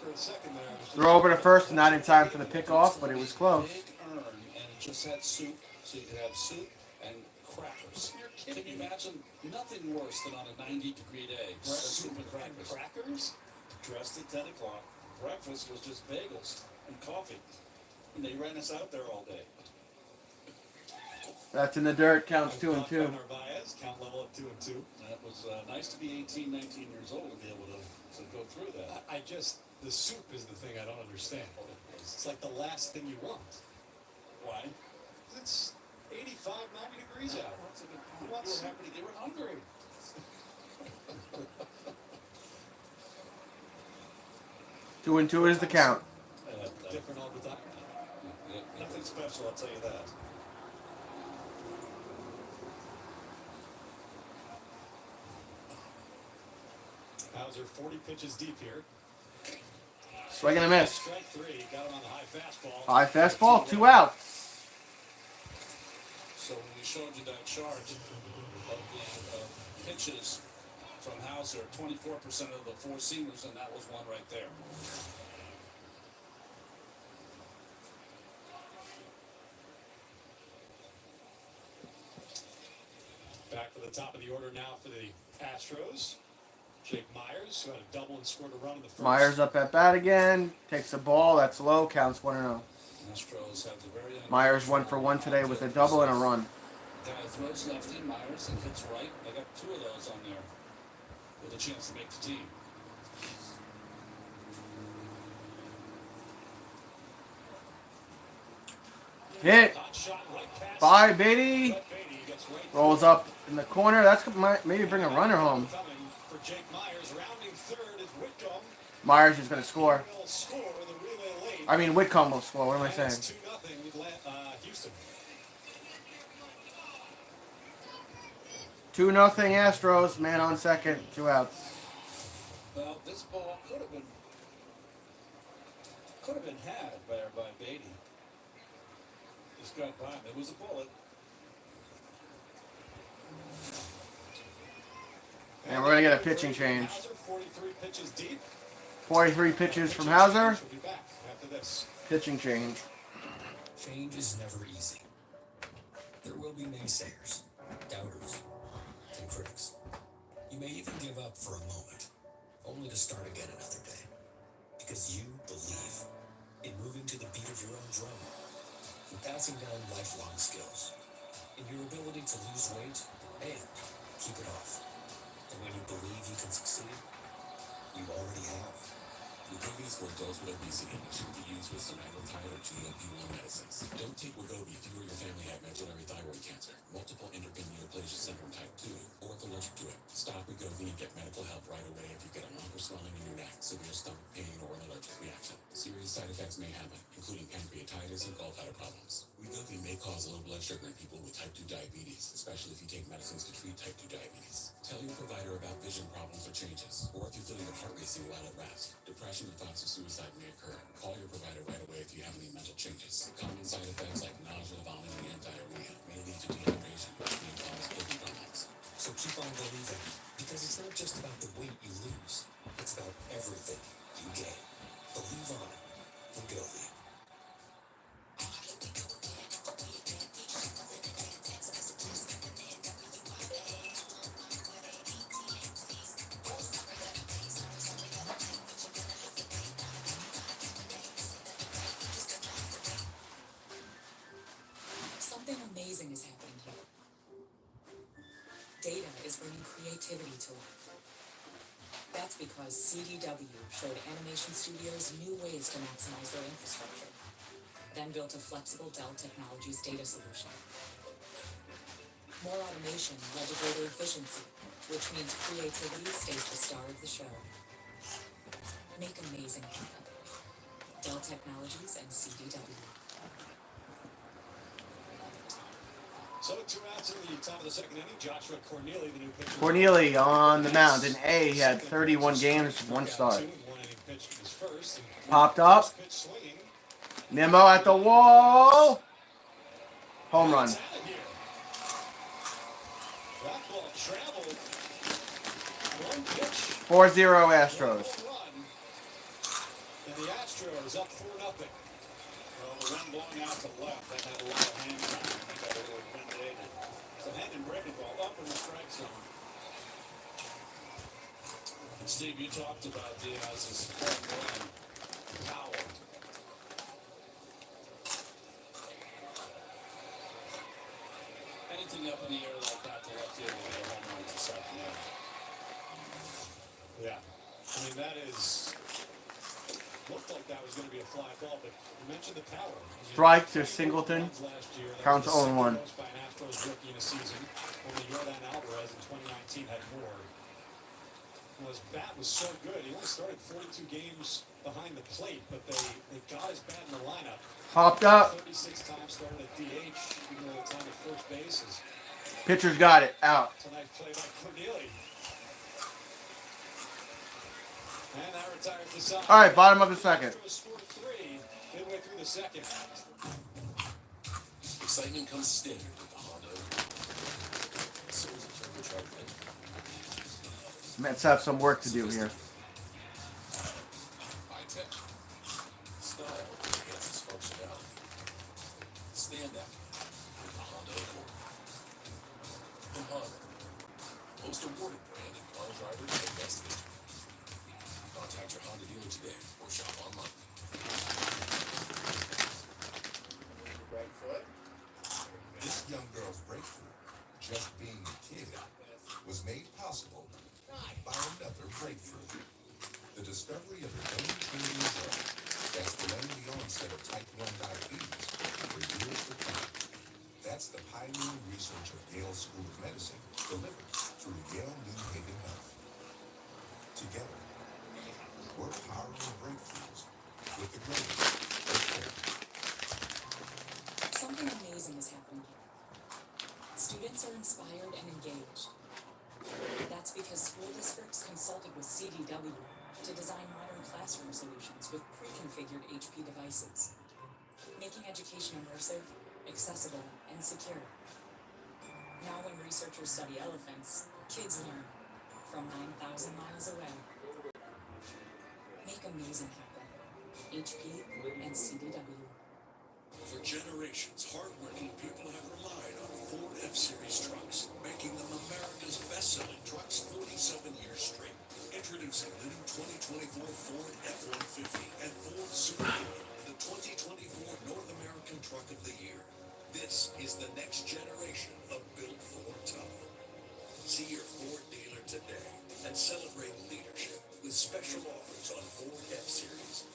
For a second there. Throw over to first. Not in time for the pickoff, but it was close. Big urn, and it just had soup, so you could have soup and crackers. Can you imagine nothing worse than on a 90-degree day? Soup and crackers. Crackers? Dressed at 10 o'clock. Breakfast was just bagels and coffee. And they ran us out there all day. That's in the dirt. Counts 2 and 2. Narvaez, count level at 2 and 2. That was nice to be 18, 19 years old to be able to go through that. I just, the soup is the thing I don't understand. It's like the last thing you want. Why? It's 85, 90 degrees out. That's a good point. You were happy to get hungry. 2 and 2 is the count. Different all the time. Nothing special, I'll tell you that. Hauser 40 pitches deep here. Swing and a miss. Strike three. Got him on the high fastball. High fastball, 2 outs. So when we showed you that chart of the pitches from Hauser, 24% of the four seamers, and that was one right there. Back for the top of the order now for the Astros. Jake Myers, who had a double and scored a run in the first. Myers up at bat again. Takes a ball. That's low. Counts 1-0. Astros have the very Myers 1 for 1 today with a double and a run. Guy throws lefty, Myers, and hits right. They got 2 of those on there with a chance to make the team. Hit Hot shot right past by Beatty. Brett Beatty. Gets right Rolls up in the corner. That's maybe bring a runner home. coming for Jake Myers. Rounding third is Whitcomb. Myers is going to score. Will score in the relay late. I mean, Whitcomb will score. What am I And saying? it's 2-0 Houston. 2-0 Astros. Man on second. 2 outs. Well, this ball could have been had by Beatty. Just got by him. It was a bullet. And we're going to get a pitching change. Hauser, 43 pitches deep. 43 pitches from Hauser. She'll be back after this. Pitching change. Change is never easy. There will be naysayers, doubters, and critics. You may even give up for a moment, only to start again another day. Because you believe in moving to the beat of your own drum, in passing down lifelong skills, in your ability to lose weight and keep it off. And when you believe you can succeed, you already have. Wegovy is for adults with obesity and should be used with semaglutide or GLP-1 medicines. Don't take Wegovy if you or your family have medullary thyroid cancer, multiple endocrine neoplasia syndrome type 2, or if allergic to it. Stop Wegovy and get medical help right away if you get a lump or swelling in your neck, severe stomach pain, or an allergic reaction. Serious side effects may happen, including pancreatitis and gallbladder problems. Wegovy may cause low blood sugar in people with type 2 diabetes, especially if you take medicines to treat type 2 diabetes. Tell your provider about vision problems or changes, or if you feel your heart racing while at rest. Depression and thoughts of suicide may occur. Call your provider right away if you have any mental changes. Common side effects like nausea, vomiting, and diarrhea may lead to dehydration, which may cause kidney problems. So keep on believing, because it's not just about the weight you lose, it's about everything you gain. Believe on it. Wegovy. Something amazing is happening here. Data is bringing creativity to life. That's because CDW showed animation studios new ways to maximize their infrastructure, then built a flexible Dell Technologies data solution. More automation led to greater efficiency, which means creativity stays the star of the show. Make amazing happen. Dell Technologies and CDW. So 2 outs in the top of the second inning. Joshua Corneli, the new pitcher. Corneli on the mound. In A, he had 31 games, 1 start. 1 inning pitch was first. Popped up. Pitch swinging. Nimmo at the wall. Home run. It's out of here. That ball traveled. 1 pitch. 4-0 Astros. Run. And the Astros up 4-0. Well, the one blown out to left, that had a lot of hand time. I think that would have been David. It's a hand and breaking ball up in the strike zone. And Steve, you talked about Diaz's home run power. Anything up in the air like that to left field will be a home run this afternoon. Yeah. I mean, that is. Looked like that was going to be a fly ball, but you mentioned the power. Strike to Singleton. Last year, that Counts was the 0-1. second most by an Astros rookie in a season. Only Yordan Alvarez in 2019 had more. Well, his bat was so good. He only started 42 games behind the plate, but they got his bat in the lineup. Popped up. 36 times started at DH, even though the time at first base is Pitcher's got it. Out. tonight's play by Corneli. And that retired the side. All right, bottom of the second. Astros scored 3 midway through the second. Excitement comes standard with the Honda. So is a turbocharged engine. Mets have some work to do here. High tech. Style enhances functionality. Stand out with the Honda Accord. From Honda, most awarded brand in car drivers and destination. Contact your Honda dealer today or shop online. Right foot. This young girl's breakthrough, just being a kid, was made possible by another breakthrough. The discovery of her own drug that's delaying the onset of type 1 diabetes for years to come. That's the pioneering research of Yale School of Medicine delivered through Yale New Haven Health. Together, we're powering breakthroughs with the greatest of care. Something amazing is happening here. Students are inspired and engaged. That's because school districts consulted with CDW to design modern classroom solutions with pre-configured HP devices, making education immersive, accessible, and secure. Now when researchers study elephants, kids learn from 9,000 miles away. Make amazing happen. HP and CDW. For generations, hardworking people have relied on Ford F-Series trucks, making them America's best-selling trucks 47 years straight. Introducing the new 2024 Ford F-150 and Ford Super Duty, the 2024 North American Truck of the Year. This is the next generation of built Ford tough. See your Ford dealer today and celebrate leadership with special offers on Ford F-Series.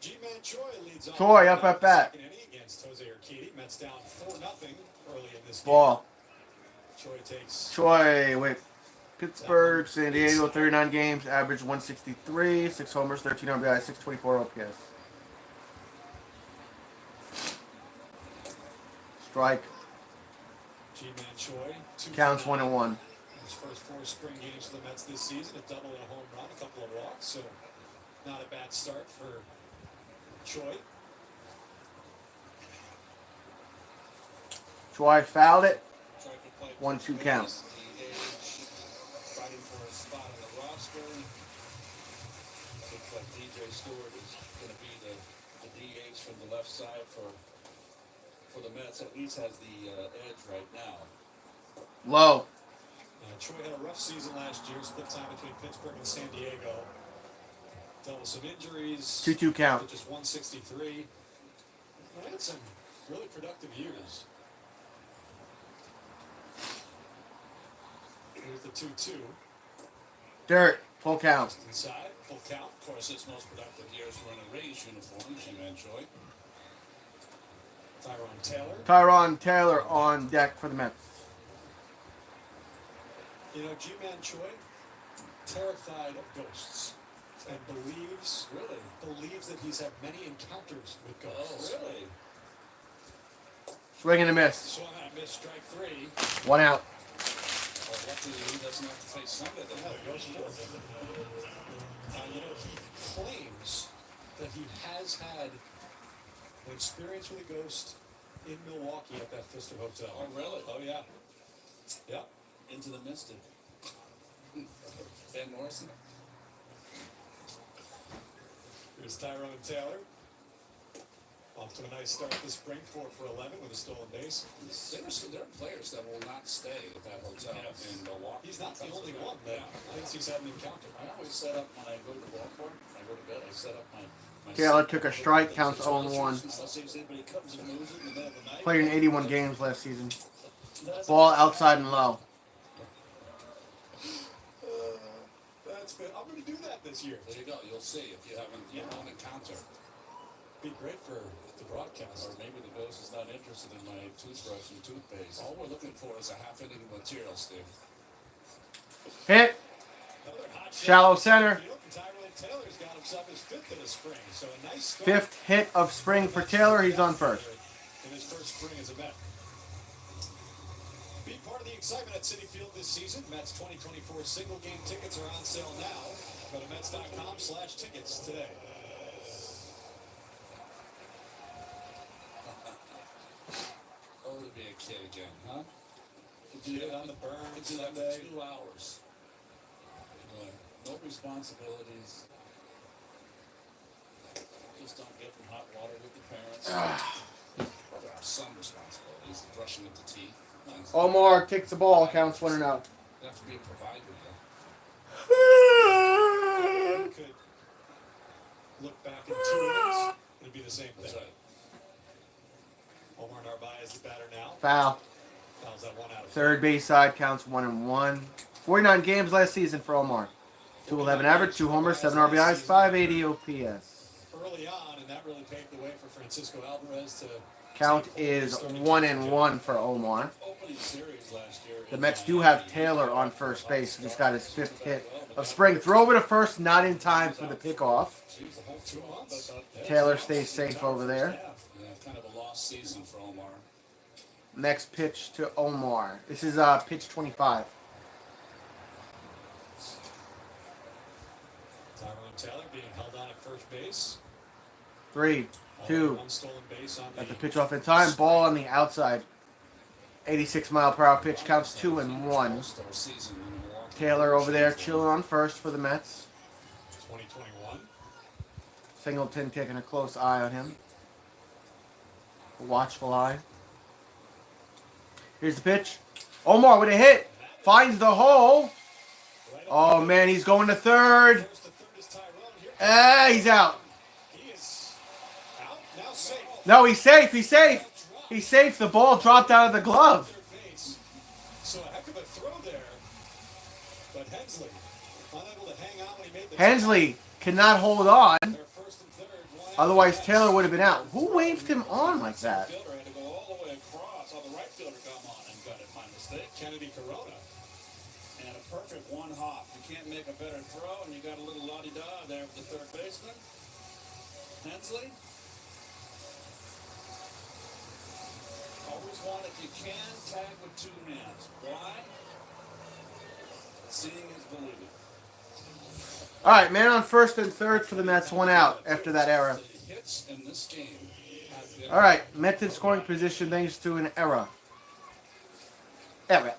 G-Man Choi leads off. Choi up at bat. Second inning against Jose Urquidy. Mets down 4-0 early in this game. Ball. Choi takes. Choi with Pittsburgh, San Diego, 39 games, average 163, 6 homers, 13 RBI, 624 OPS. Strike. G-Man Choi. Counts 1-1. His first 4 spring games for the Mets this season, a double and a home run, a couple of walks, so not a bad start for Choi. Choi fouled it. Choi could play 1-2 count. Fighting for a spot on the roster. Looks like DJ Stewart is going to be the DH from the left side for the Mets. At least has the edge right now. Low. Choi had a rough season last year, split time between Pittsburgh and San Diego. Dealt with some injuries. 2-2 count. Just 163. Well, had some really productive years. Here's the 2-2. Dirt. Full count. Inside, full count. Of course, his most productive years were in a Rays uniform, G-Man Choi. Tyrone Taylor. Tyron Taylor on deck for the Mets. You know, G-Man Choi, terrified of ghosts, and believes that he's had many encounters with ghosts. Oh, really? Swing and a miss. Swung on a miss, strike 3. 1 out. Well, luckily he doesn't have to face Sunday. They have a ghost for him. You know, he claims that he has had an experience with a ghost in Milwaukee at that Pfister Hotel. Oh, really? Oh, yeah. Yeah. Into the Mystic. Van Morrison. Here's Tyrone Taylor. Off to a nice start this spring, 4 for 11 with a stolen base. There are players that will not stay at that hotel in Milwaukee. He's not the only one that thinks he's had an encounter. I always set up when I go to the ballpark, when I go to bed, I set up my Taylor took a strike, counts 0-1. Played in 81 games last season. Ball outside and low. That's good. I'm going to do that this year. There you go. You'll see if you haven't an encounter. Be great for the broadcast. Or maybe the ghost is not interested in my toothbrush and toothpaste. All we're looking for is a half-inning material, Steve. Hit. Shallow center. Tyrone Taylor's got himself his 5th of the spring, so a nice start. 5th hit of spring for Taylor. He's on first. In his first spring as a Met. Be part of the excitement at Citi Field this season. Mets 2024 single game tickets are on sale now. Go to Mets.com/tickets today. Oh, to be a kid again, huh? Get on the burn It's like Sunday. 2 hours. No responsibilities. Just don't get in hot water with the parents. There are some responsibilities, brushing with the teeth. Omar kicks the ball, counts 1-0. You have to be a provider, You could look back in 2 innings. It'd be the same thing. That's right. Omar Narvaez is the batter now. Foul. Fouls that 1 out of 3rd base side counts 1-1. 49 games last season for Omar. 211 average, 2 homers, 7 RBIs, 580 OPS. early on, and that really paved the way for Francisco Alvarez to Count is 1-1 for Omar. Opening series last year. The Mets do have Taylor on first base, who just got his 5th hit of spring. Throw over to first, not in time for the pickoff. Geez, the whole 2 months. Taylor stays safe over there. Yeah, kind of a lost season for Omar. Next pitch to Omar. This is pitch 25. Tyrone Taylor being held on at first base. 3, 2. One stolen base on Got the pitch off in time. Ball on the outside. 86-mile-per-hour pitch counts 2-1. All-Star season in Milwaukee. Taylor over there chilling on first for the Mets. 2021. Singleton taking a close eye on him. A watchful eye. Here's the pitch. Omar with a hit. Finds the hole. Oh, man, he's going to third. First to third is Tyrone. Here He's out. he is out, now safe. No, he's safe. He's safe. He's safe. The ball dropped out of the glove. Third base. So a heck of a throw there. But Hensley unable to hang on when he made the Hensley cannot hold on. They're first and third. One out. Otherwise, Taylor would have been out. Who waved him on like that? Fielder had to go all the way across. Saw the right fielder come on and got it by mistake. Kennedy Corona. And a perfect one hop. You can't make a better throw, and you got a little la-di-da there with the third baseman. Hensley. Always want, if you can, tag with 2 hands. Why? Seeing is believing. All right, man on first and third for the Mets. 1 out after that error. The hits in this game have been All right, Mets in scoring position thanks to an error. Error.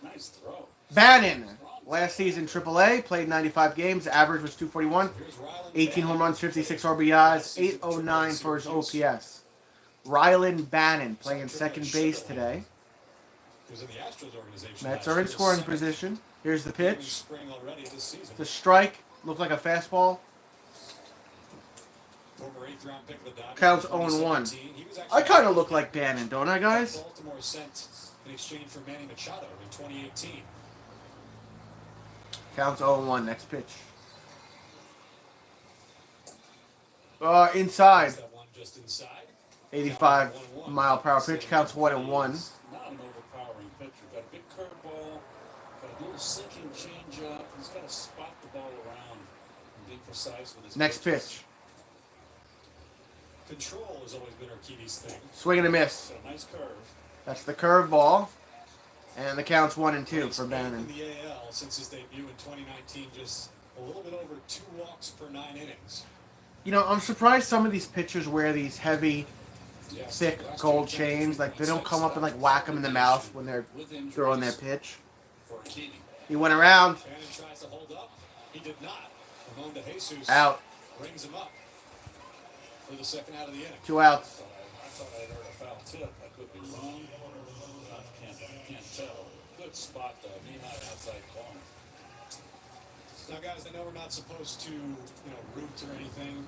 nice throw. Bannon, last season AAA, played 95 games. Average was 241. Here's Ryland 18 home runs, 56 RBIs, 809 for his OPS. Ryland Bannon playing second base today. He was in the Astros organization. Mets last are in year. scoring Second position. Here's the game in pitch. spring already this season. It's a strike. Looked like a fastball. Former 8th round pick of the Dodgers. Counts in 0-1. 2017. He was actually I kind of look like Bannon, don't I, guys? Baltimore sent in exchange for Manny Machado in 2018. Counts 0-1. Next pitch. Inside. That one just inside. 85-mile-per-hour pitch. Counts 1-1. Not an overpowering pitcher. Got a big curveball, got a little sinking changeup. He's got to spot the ball around and be precise with his Next pitches. pitch. Control has always been Urquidy's thing. Swing and a miss. Got a nice curve. That's the curveball. And the count's 1-2 for He's Bannon. in the AL since his debut in 2019, just a little bit over 2 walks per 9 innings. You know, I'm surprised some of these pitchers wear these heavy, Yeah, thick last gold year, chains. Like, they don't come up and, like, whack them in the mouth when they're with injuries throwing their pitch. for Urquidy. He went around. Bannon tries to hold up. He did not. Ramon de Jesus Out. brings him up for the second out of the inning. 2 outs. I thought I heard a foul tip. I could be wrong. I can't tell. Good spot, though. Behind outside corner. Now, guys, I know we're not supposed to, root or anything.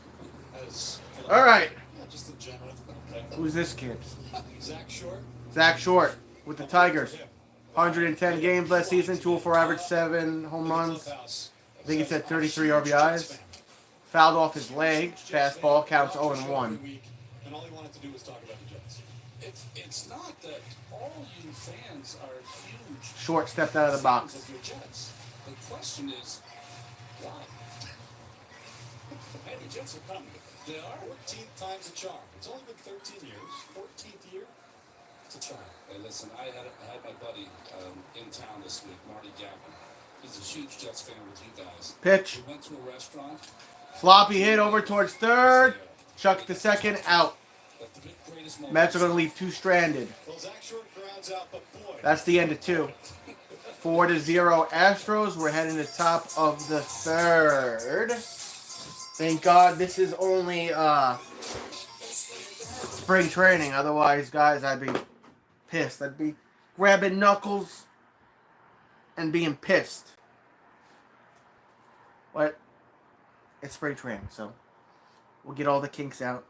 As All right. Yeah, just in general. Okay. Who's this kid? Zach Short. Zach Short with the Tigers. 110 games last season, 204 average, 7 home runs. I think it's at 33 RBIs. Fouled off his leg. Fastball counts 0-1. And all he wanted to do was talk about the Jets. It's not that all you fans are huge Short stepped out of the box. fans of your Jets. The question is, why? Hey, the Jets are coming. They are. 14th time's a charm. It's only been 13 years. 14th year, it's a charm. Hey, listen, I had my buddy in town this week, Marty Gavin. He's a huge Jets fan with you guys. Pitch. We went to a restaurant. Sloppy hit over towards third. Chuck to second. Out. But the greatest moment. Mets are going to leave 2 stranded. Well, Zach Short grounds out, but boy. That's the end of 2. 4-0 Astros. We're heading to top of the 3rd. Thank God this is only spring training. Otherwise, guys, I'd be pissed. I'd be grabbing knuckles and being pissed. But it's spring training, so we'll get all the kinks out.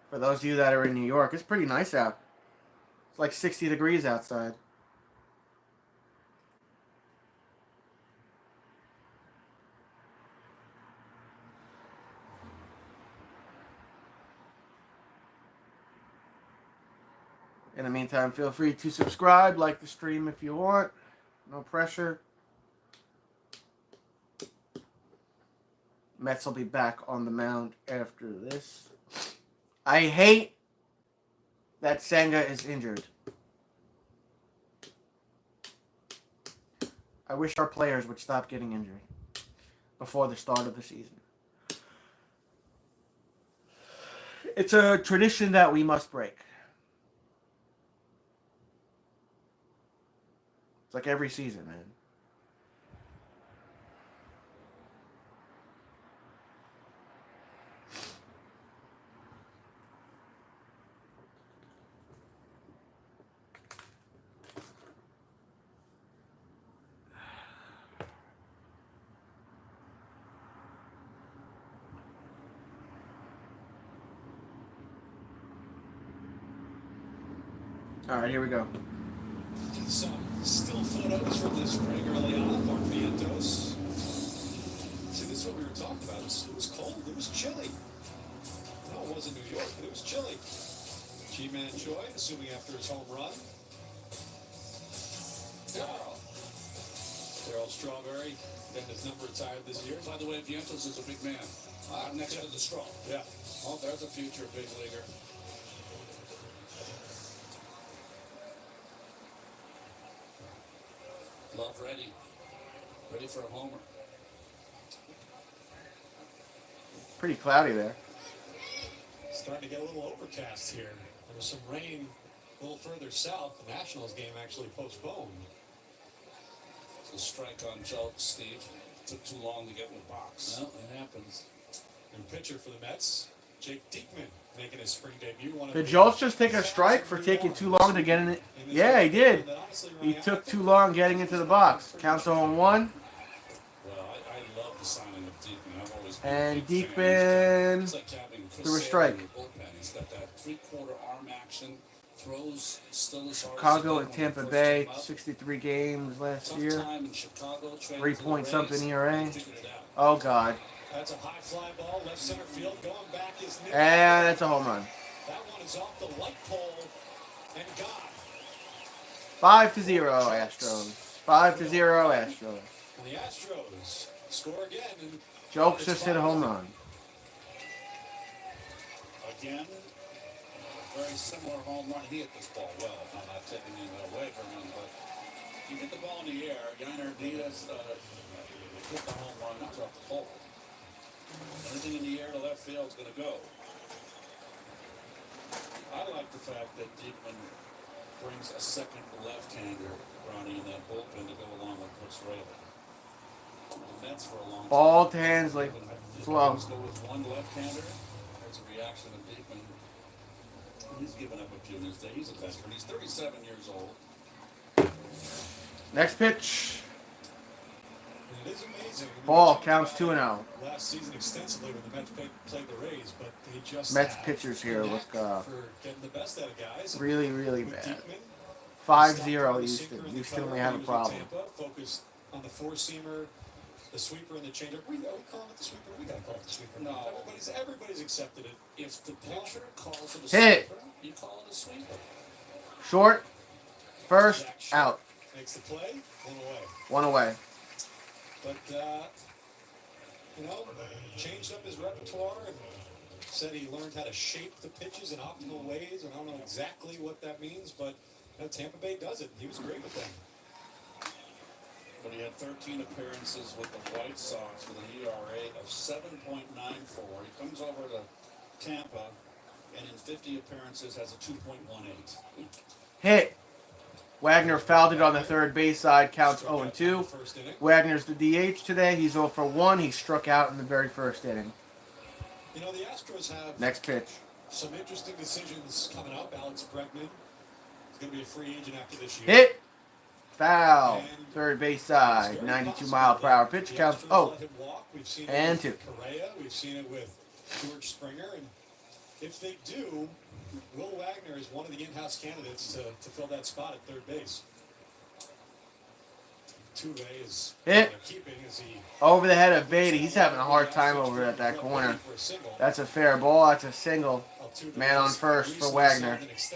For those of you that are in New York, it's pretty nice out. It's like 60 degrees outside. In the meantime, feel free to subscribe, like the stream if you want. No pressure. Mets will be back on the mound after this. I hate that Senga is injured. I wish our players would stop getting injured before the start of the season. It's a tradition that we must break. It's like every season, man. All right, here we go. Some still photos from this spring early on. Mark Vientos. See, this is what we were talking about. It was cold. It was chilly. No, it wasn't New York, but it was chilly. G-Man Choi, assuming after his home run. Darryl Strawberry, getting his number retired this year. By the way, Vientos is a big man. Next to the straw. Yeah. Oh, there's a future big leaguer. Love ready. Ready for a homer. Pretty cloudy there. Starting to get a little overcast here. There was some rain a little further south. The Nationals game actually postponed. It's a strike on Joe, Steve. Took too long to get in the box. Well, it happens. And pitcher for the Mets, Jake Diekman, making his spring debut. Did Jolts just take a strike for taking too long to get in it? Yeah, he did. He took too long getting into the box. Counts 0-1. Well, I love the signing of Diekman. I've always been And a big fan. Diekman It's like having Chris threw a Sale strike. in the bullpen. He's got that three-quarter arm action. Throws still as hard as Chicago he and did when he Tampa first Bay, came up. 63 games last Tough year. time in Chicago, 3-point-something ERA. He figured it out. Oh, God. That's a high fly ball, left center field, going back is Nick. And that's a home run. That one is off the light pole and gone. 5-0 Astros. 5-0 Astros. And the Astros score again. And Jokes just hit a home run. Again, very similar home run. He hit this ball well. I'm not taking it away from him, but you hit the ball in the air. Yainer Diaz hit the home run, knocked off the pole. Anything in the air to left field is going to go. I like the fact that Diekman brings a second left-hander, Ronnie, in that bullpen to go along with Chris Rayleigh. The Mets for a long time. Ball to Hensley. Slow. Always go with one left-hander. There's a reaction of Diekman. He's given up a few in his day. He's a veteran. He's 37 years old. Next pitch. it is amazing. Ball counts 2-0. Last season extensively when the Mets played the Rays, but they just Mets pitchers here look for getting the best out of guys. really, really With bad. Diekman, 5-0 sinker in the Houston. We cutter have a when he was with problem. Tampa, focused on the four-seamer, the sweeper, and the changeup. Are we calling it the sweeper? We gotta call it the sweeper. No. Everybody's accepted it. If the pitcher calls it a Hit. sweeper, you call it a sweeper. Short. First. Out. Makes the play, one away. One away. But changed up his repertoire and said he learned how to shape the pitches in optimal ways. And I don't know exactly what that means, but Tampa Bay does it. He was great with them. But he had 13 appearances with the White Sox with an ERA of 7.94. He comes over to Tampa, and in 50 appearances has a 2.18. Hit. Wagner fouled it on the third base side. Counts 0-2. Wagner's the DH today. He's 0 for 1. He struck out in the very first inning. The Astros have Next pitch. some interesting decisions coming up. Alex Bregman is going to be a free agent after this year. Hit. Foul. Third base side. 92-mile-per-hour pitch. Counts 0-2. We've seen it with George Springer. And if they do, Will Wagner is one of the in-house candidates to fill that spot at third base. Tuve is keeping as he over the head of Beatty. He's having a hard time over at that corner. That's a fair ball. That's a single. Man on first for Wagner. It's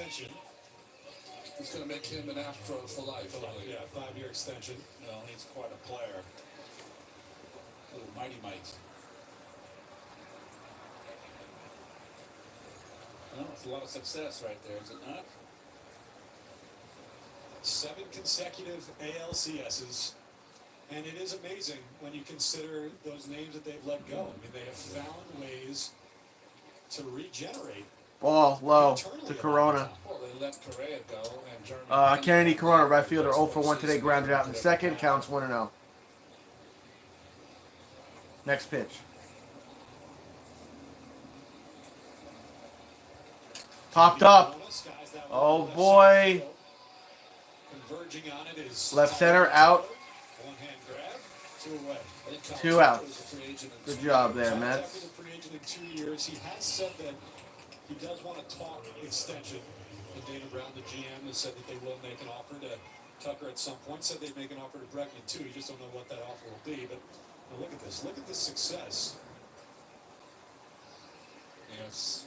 going to make him an Astro for life. Yeah, 5-year extension. Well, he's quite a player. Little mighty might. Well, it's a lot of success right there, is it not? 7 consecutive ALCSs. And it is amazing when you consider those names that they've let go. I mean, they have found ways to regenerate. Ball low to Corona. Well, they let Correa go and Jeremy Kennedy Corona, right fielder, 0 for 1 today. Grounded out in the second. Counts 1-0. Next pitch. Popped up. Oh boy. Left center out. 2 outs. Good job there, Mets. He has said that he does want to talk extension. And Dana Brown, the GM, has said that they will make an offer to Tucker at some point. Said they'd make an offer to Bregman too. You just don't know what that offer will be. But look at this. Look at this success. Yes.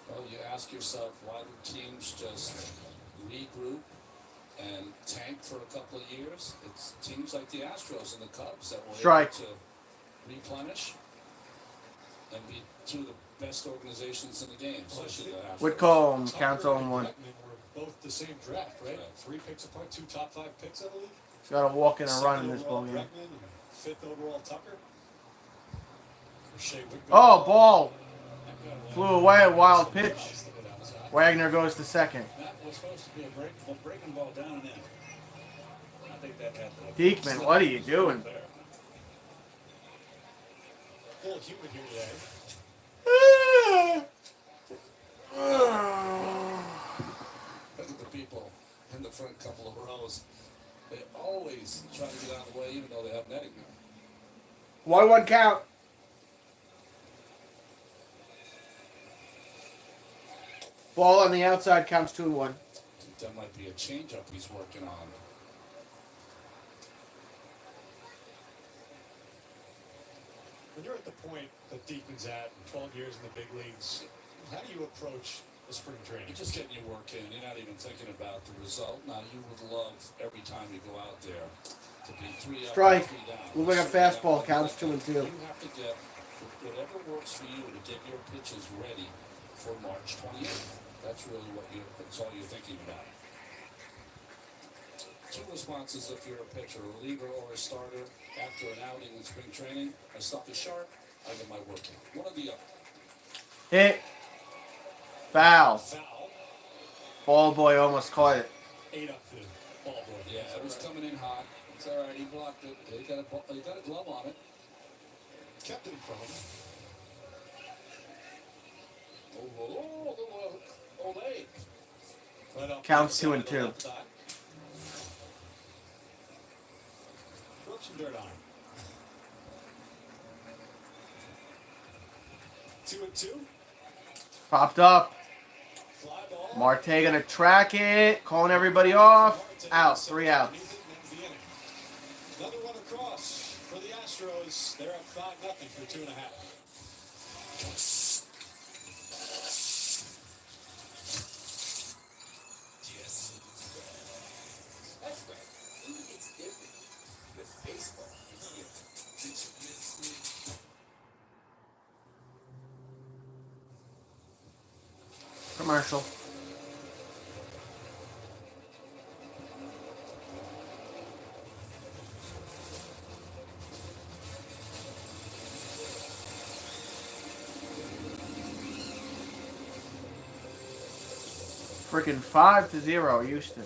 Well, you ask yourself, why do teams just regroup and tank for a couple of years? It's teams like the Astros and the Cubs that were able to replenish and be two of the best organizations in the game, especially the Astros. Whitcomb counts 0-1. Were both the same draft, right? 3 picks apart, 2 top 5 picks, I believe. He's got to walk in and run in this ball game. 5th overall Tucker. Oh, ball. Flew away, a wild pitch. Wagner goes to second. That was supposed to be a breaking ball down and in. I think that had the... Diekman, what are you doing? Full humid here today. Look at the people in the front couple of rows. They always try to get out of the way, even though they have netting now. 1-1 count. Ball on the outside, counts 2-1. That might be a changeup he's working on. When you're at the point that Diekman's at, 12 years in the big leagues, how do you approach the spring training? You're just getting your work in. You're not even thinking about the result. Now, you would love every time you go out there to be 3 up, Strike. 3 down. Look like a fastball, counts 2-2. You have to get whatever works for you to get your pitches ready for March 28th. That's really that's all you're thinking about. 2 responses if you're a pitcher, a reliever or a starter after an outing in spring training. I stuff is sharp, I get my work in. One or the other. Hit. Foul. Foul. Ball boy almost caught it. 8 up to ball boy. Yeah, it was coming in hot. It's all right, he blocked it. He got a glove on it. Kept it in front of him. Counts 2-2. Rub some dirt on him. 2-2. Popped up. Fly ball. Marte gonna track it. Calling everybody off. Out. 3 outs. Another one across for the Astros. They're up 5-0 for 2.5. It's different with baseball. It's different. Commercial. Freaking 5-0, Houston.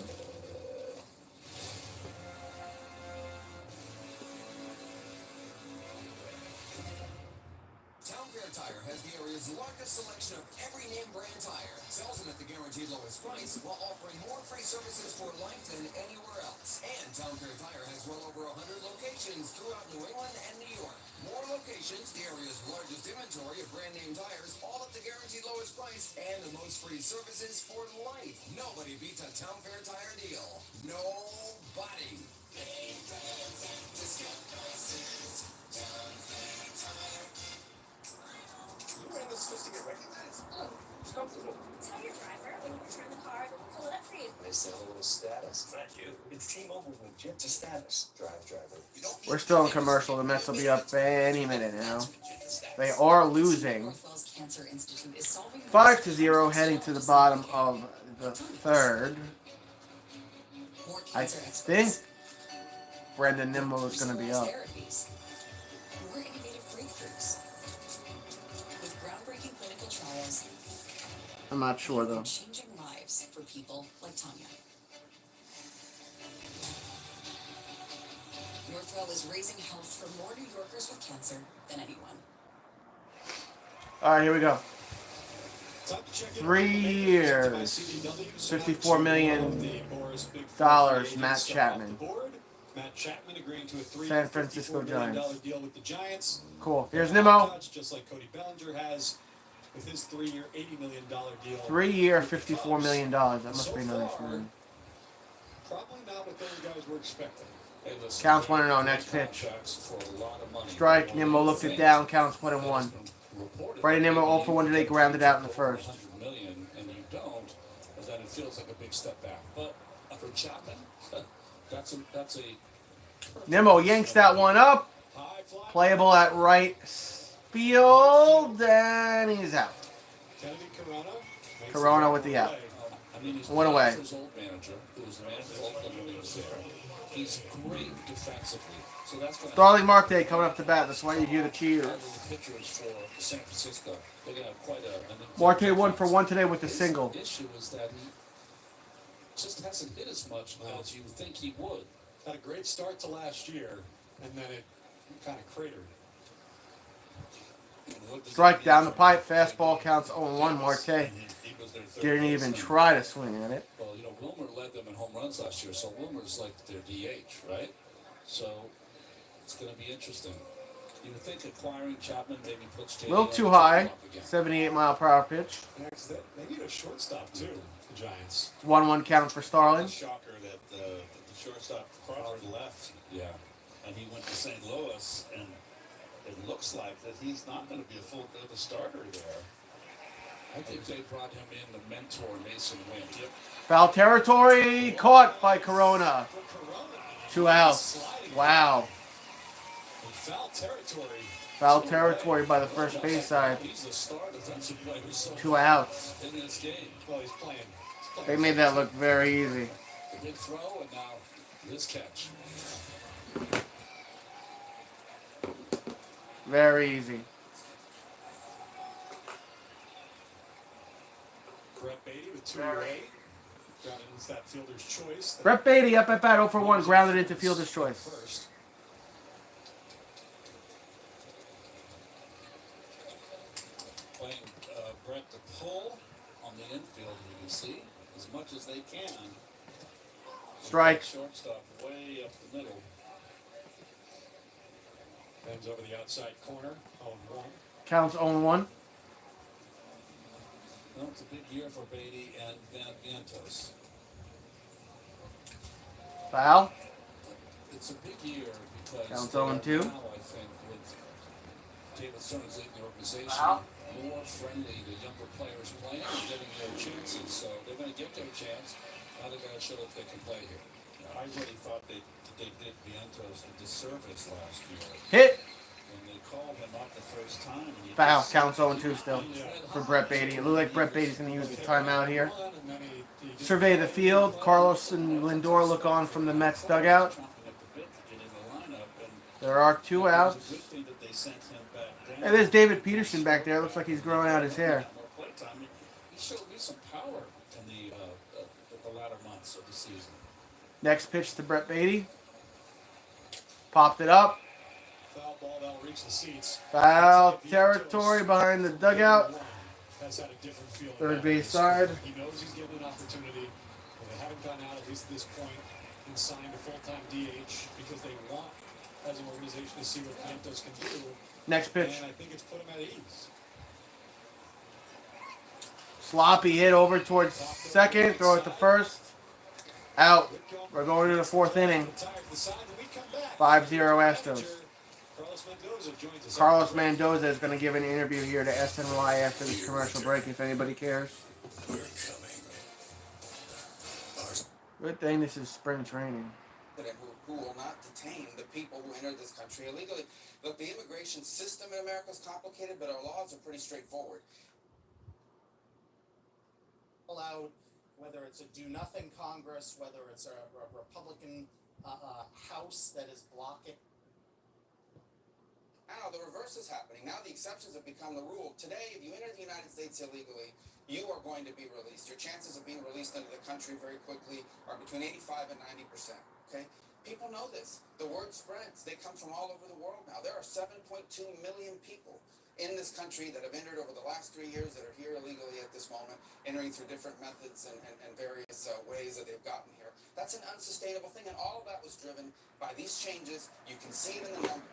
Town Fair Tire has the area's largest selection of every name brand tire. Sells them at the guaranteed lowest price while offering more free services for life than anywhere else. And Town Fair Tire has well over 100 locations throughout New England and New York. More locations, the area's largest inventory of brand name tires, all at the guaranteed lowest price, and the most free services for life. Nobody beats a Town Fair Tire deal. Nobody. You wearing this supposed to get recognized? Oh, It's comfortable. tell your driver when you return the car, they'll pull it up for you. They sell a little status. Thank you. It's T-Mobile with Jet to status. Driver. You don't We're still in commercial. The Mets will be up any minute now. They are losing Northwell's Cancer Institute is solving 5-0, heading to the bottom of the third. more I cancer think experts, Brandon Nimmo is going to be up. therapies, more innovative breakthroughs. With groundbreaking clinical trials I'm not sure though. and changing lives for people like Tanya. Northwell is raising health for more New Yorkers with cancer than anyone. All right, here we go. Time to check in 3 on the years, by CDW. $54 million, The Boris Big Matt Free agents Chapman. off the board. Matt Chapman agreeing to a San Francisco $354 million Giants. deal with the Giants. Cool. Here's Nimmo. Just like Cody Bellinger has with his 3-year, $80 million deal. 3 year, $54 million. That must be nice, man. Probably not what those guys were expecting. Hey, listen, Counts they're 1-0, great next pitch. contracts for a lot of money. Strike. One Nimmo of the looked it things down. Counts 1-1. that has been reported Brady Nimmo that 0 for 1 today, grounded out in the first. $100 million and you don't, and then it feels like a big step back. But for Chapman, that's a Nimmo yanks that one up. High fly. Playable at right field, and he's out. Kennedy Corona. makes Corona the with the out. play. I mean, he's One away. His old manager, who was the manager of Oakland when he was there. He's great defensively, so that's going to. Starling Marte coming up to bat. That's why you hear the cheers. The pitchers for San Francisco, they're going to have quite an Marte 1 for 1 today with the single. The issue is that he just hasn't hit as much as you think he would. Had a great start to last year, and then it kind of cratered. Strike down the pipe. Fastball counts 0-1. Marte He was their third didn't even baseman. try to swing at it. Well, you know, Wilmer led them in home runs last year, so Wilmer's like their DH, right? So it's going to be interesting. You would think acquiring Chapman maybe puts A JD little on too the high. top again. 78-mile-per-hour pitch. Next, they need a shortstop too. The Giants. 1-1 count for Starling. Shocker that the shortstop Crawford left, Yeah. and he went to St. Louis, and it looks like that he's not going to be a full the starter there. I think they brought him in to mentor Mason Wynn. Yep. Foul territory. Caught by Corona. For Corona. 2 outs. Sliding Wow. in foul territory. Foul territory by the first base side. He's the star defensive player so 2 outs. in this game. Well, he's playing. They made that look very easy. The big throw, and now this catch. Very easy. Brett Beatty with 2 ERA. Grounded into that fielder's choice. Brett Beatty up at bat 0 for 1, grounded into fielder's choice. First. Playing Brett to pull on the infield, you can see, as much as they can. Strike. Shortstop way up the middle. Bends over the outside corner. 0-1. Counts 0-1. Well, it's a big year for Beatty and Van Vientos. Foul. It's a big year because Counts they 0-2. are now, I think, with David Stern's leading the organization, Foul. more friendly to younger players playing and getting their chances. So they're going to get their chance. Now they've got to show if they can play here. I really thought they did Vientos a disservice last year Hit. when they called him walk the first time. And you Foul. just- Counts 0-2 still for Brett Beatty. It looks like Brett Beatty's going to use the timeout here. Survey the field. Carlos and Lindor look on from the Mets dugout. There are 2 outs. Hey, there's David Peterson back there. Looks like he's growing out his hair. He showed me some power in the latter months of the season. Next pitch to Brett Beatty. Popped it up. Foul ball that'll reach the seats. Foul territory behind the dugout. Has had a different feel. Third base side. He knows he's getting an opportunity. But they haven't gone out, at least at this point, and signed a full-time DH because they want, as an organization, to see what Santos can do. Next pitch. And I think it's put him at ease. Sloppy hit over towards second. Throw it to first. Out. We're going to the 4th inning. 5-0 Astros. Carlos Mendoza is going to give an interview here to SNY after this commercial break, if anybody cares. Good thing this is spring training. Who will not detain the people who enter this country illegally. Look, the immigration system in America is complicated, but our laws are pretty straightforward. Allowed, whether it's a do-nothing Congress, whether it's a Republican House that is blocking. Now, the reverse is happening. Now the exceptions have become the rule. Today, if you enter the United States illegally, you are going to be released. Your chances of being released into the country very quickly are between 85 and 90%. Okay? People know this. The word spreads. They come from all over the world now. There are 7.2 million people in this country that have entered over the last 3 years that are here illegally at this moment, entering through different methods and various ways that they've gotten here. That's an unsustainable thing, and all of that was driven by these changes. You can see it in the numbers.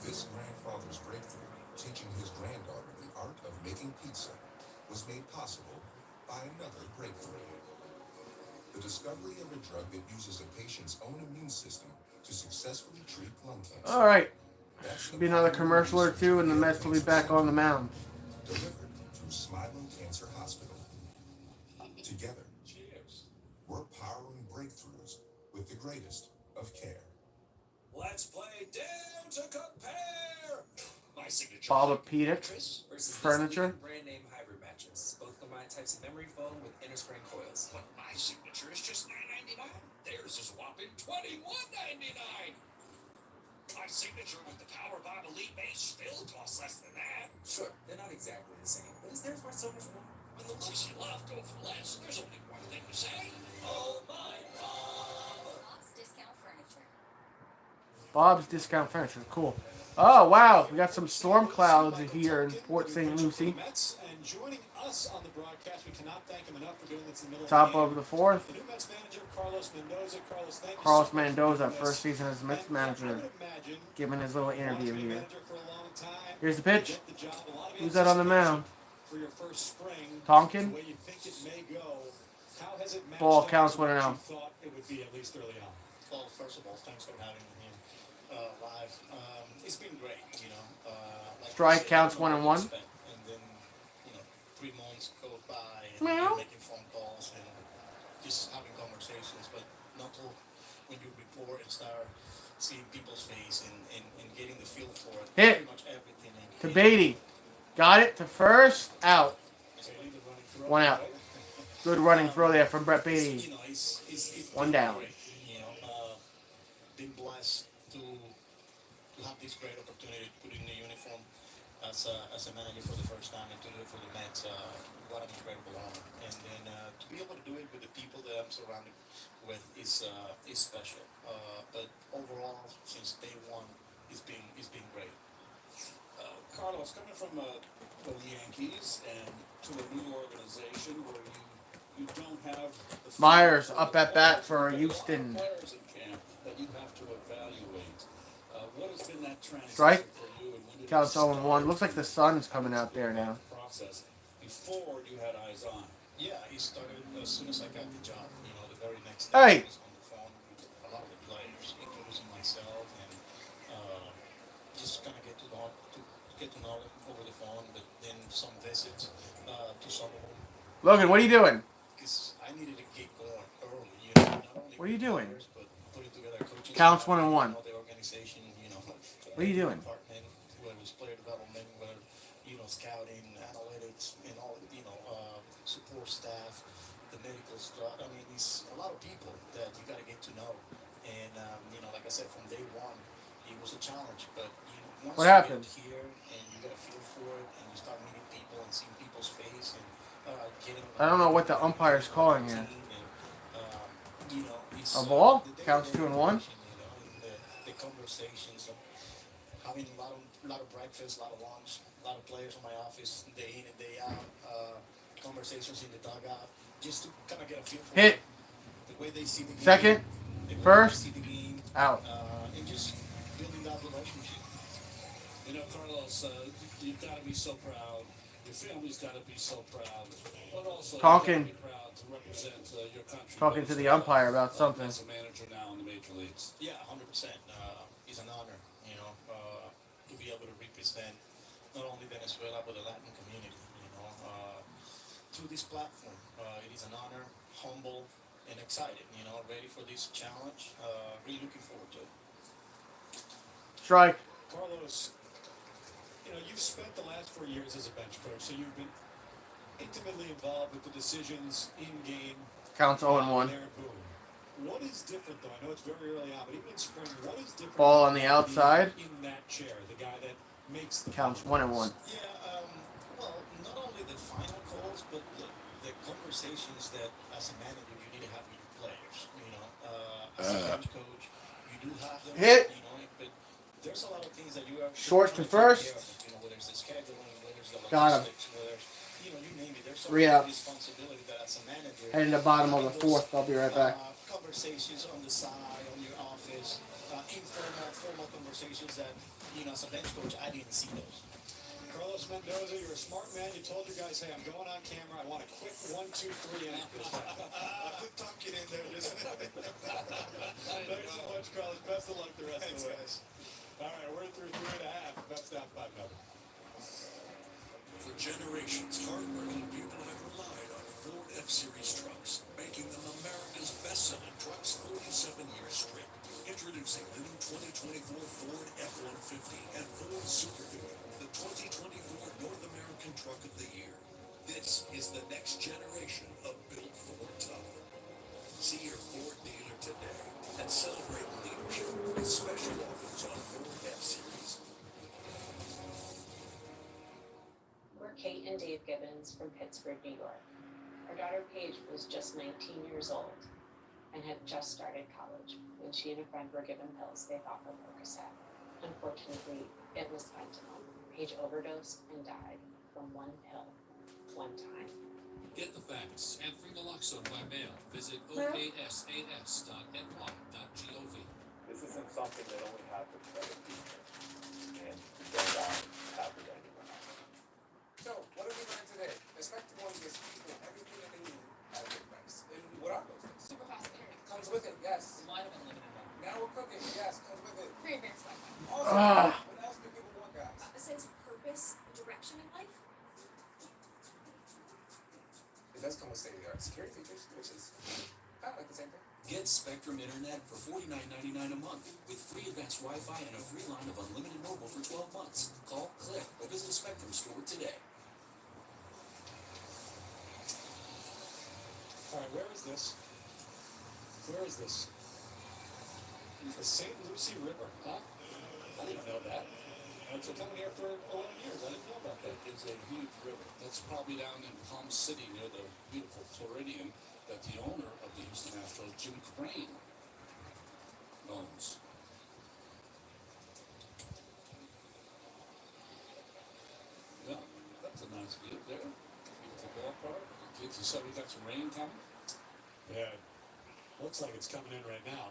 This grandfather's breakthrough, teaching his granddaughter the art of making pizza, was made possible by another breakthrough. The discovery of a drug that uses a patient's own immune system to successfully treat lung cancer. All right. Be another commercial or two, and the Mets will be back on the mound. Delivered through Smilo Cancer Hospital. Together, we're powering breakthroughs with the greatest of care. Let's play Down to Compare. My signature Orthopedic versus furniture. Brand name hybrid matches. Both combine types of memory foam with inner spring coils. But my signature is just $9.99. Theirs is a whopping $21.99. My signature with the Power Bob Elite base still costs less than that. Sure, they're not exactly the same, but is theirs worth so much more? When the looks you love go for less, there's only one thing to say. Oh my Bob! Bob's Discount Furniture. Bob's Discount Furniture. Cool. Oh, wow. We got some storm clouds here in Port St. Lucie. And joining us on the broadcast, we cannot thank him enough for doing this in the middle Top of of the 4th. the new Mets manager, Carlos Mendoza. Carlos, thank you Carlos so much for Mendoza, doing this. first season as Mets And I manager, would imagine giving his little interview Carlos been here. manager for a long time. Here's the pitch. Get the job. A lot of Who's that on the mound? for your first spring. Tonkin? The way you think it may go. How has it matched Ball up counts to what 1-0. you thought it would be, at least early on? Well, first of all, thanks for having me here live. It's been great, you know. Like Strike you said, counts you know, 1-1. respect, and then, 3 months go by, and Meow. you're making phone calls and just having conversations, but not till when you report and start seeing people's face and getting the feel for it. Hit. Pretty much everything. To Beatty. Got it to first. Out. Bailey, the running throw, 1 out. right? Good running throw there from Brett Beatty. You know, it's 1 down. great, you know, been blessed to have this great opportunity to put in the uniform as a manager for the first time and to do it for the Mets. What an incredible honor, and then to be able to do it with the people that I'm surrounded with is special. But overall, since day one, it's been great. Carlos, coming from the Yankees and to a new organization where you don't have the Myers up at bat for Houston. players in camp that you have to evaluate. What has been that transition Strike. for you? And when did Counts you 0-1. Looks like the sun's coming out there now. process before you had eyes on? Yeah, he started as soon as I got the job. You know, the very next Hey. day I was on the phone with a lot of the players, including myself, and just kind of get to know them over the phone. But then some visits to some of them, Logan, what are you doing? because I needed to get going early. You know, not only What are you with doing? players, but putting together their coaching Counts staff, 1-1. all the organization, What are you doing? department, whether it's player development, whether scouting, analytics, and all support staff, the medical stuff. I mean, it's a lot of people that you got to get to know. And like I said, from day one, it was a challenge. But once What you happened? get here and you get a feel for it, and you start meeting people and seeing people's face and getting. I don't know what the umpire's calling here. It's, A ball? the Counts day-to-day 2-1. interaction, and the conversations, having a lot of breakfast, a lot of lunch, a lot of players in my office, day in and day out, conversations in the dugout, just to kind of get a feel for Hit. the way they see the game, Second. the way First. they see the game, Out. and just building that relationship. Carlos, you've got to be so proud. Your family's got to be so proud. But also, Talking. you've got to be proud to represent your country. Talking to the umpire about something. As a manager now in the major leagues. Yeah, 100%. It's an honor, to be able to represent not only Venezuela but the Latin community, through this platform. It is an honor, humble, and excited, ready for this challenge. Really looking forward to it. Strike. Carlos, you've spent the last 4 years as a bench coach, so you've been intimately involved with the decisions in game. Counts 0-1. There at Boone. What is different, though? I know it's very early on, but even in spring, what is different? Ball on the outside. In that chair, the guy that makes the Counts 1-1. Yeah, well, not only the final calls, but the conversations that, as a manager, you need to have with your players. As a bench coach, you do have them. Hit. But there's a lot of things that you are Short to trying take first. care of, whether it's the scheduling, whether it's the Got him. logistics, whether you name it. There's so Three much outs. responsibility that as a manager. Heading to bottom of the those, fourth. I'll be right back. Conversations on the side, on your office, informal, formal conversations that, as a bench coach, I didn't see those. Carlos Mendoza, you're a smart man. You told your guys, hey, I'm going on camera. I want a quick 1, 2, 3 act this time. Put Tompkin in there. Thanks so much, Carlos. Best of luck the rest of the way. All right, we're through 3.5. That's down 5-0. For generations, hardworking people have relied on Ford F-Series trucks, making them America's best-selling trucks 47 years straight. Introducing the new 2024 Ford F-150 and Ford Super Duty, the 2024 North American Truck of the Year. This is the next generation of built Ford tough. See your Ford dealer today and celebrate leadership with special offers on Ford F-Series. We're Kate and Dave Gibbons from Pittsburgh, New York. Our daughter Paige was just 19 years old and had just started college when she and a friend were given pills they thought were Percocet. Unfortunately, it was fentanyl. Paige overdosed and died from one pill, one time. Get the facts and free naloxone by mail. Visit oasas.ny.gov. This isn't something that only happens to other people, and we don't want it to happen to anyone else. So, what did we learn today? Spectrum One gives people everything that they need at a good price. And what are those things? Super fast internet. Comes with it, yes. Wide open limited one. Now we're cooking, yes, comes with it. Free advanced Wi-Fi. Also, what else do people want, guys? A sense of purpose and direction in life. It does come with state-of-the-art security features, which is kind of like the same thing. Get Spectrum Internet for $49.99 a month with free advanced Wi-Fi and a free line of unlimited mobile for 12 months. Call, click, or visit a Spectrum store today. All right, where is this? Where is this? The St. Lucie River, huh? I didn't know that. It's been coming here for 11 years. I didn't know about that. It's a huge river. That's probably down in Palm City near the beautiful Floridian that the owner of the Houston Astros, Jim Crane, owns. Yeah, that's a nice view there. Beautiful ballpark. Kids, you said we got some rain coming? Yeah, looks like it's coming in right now.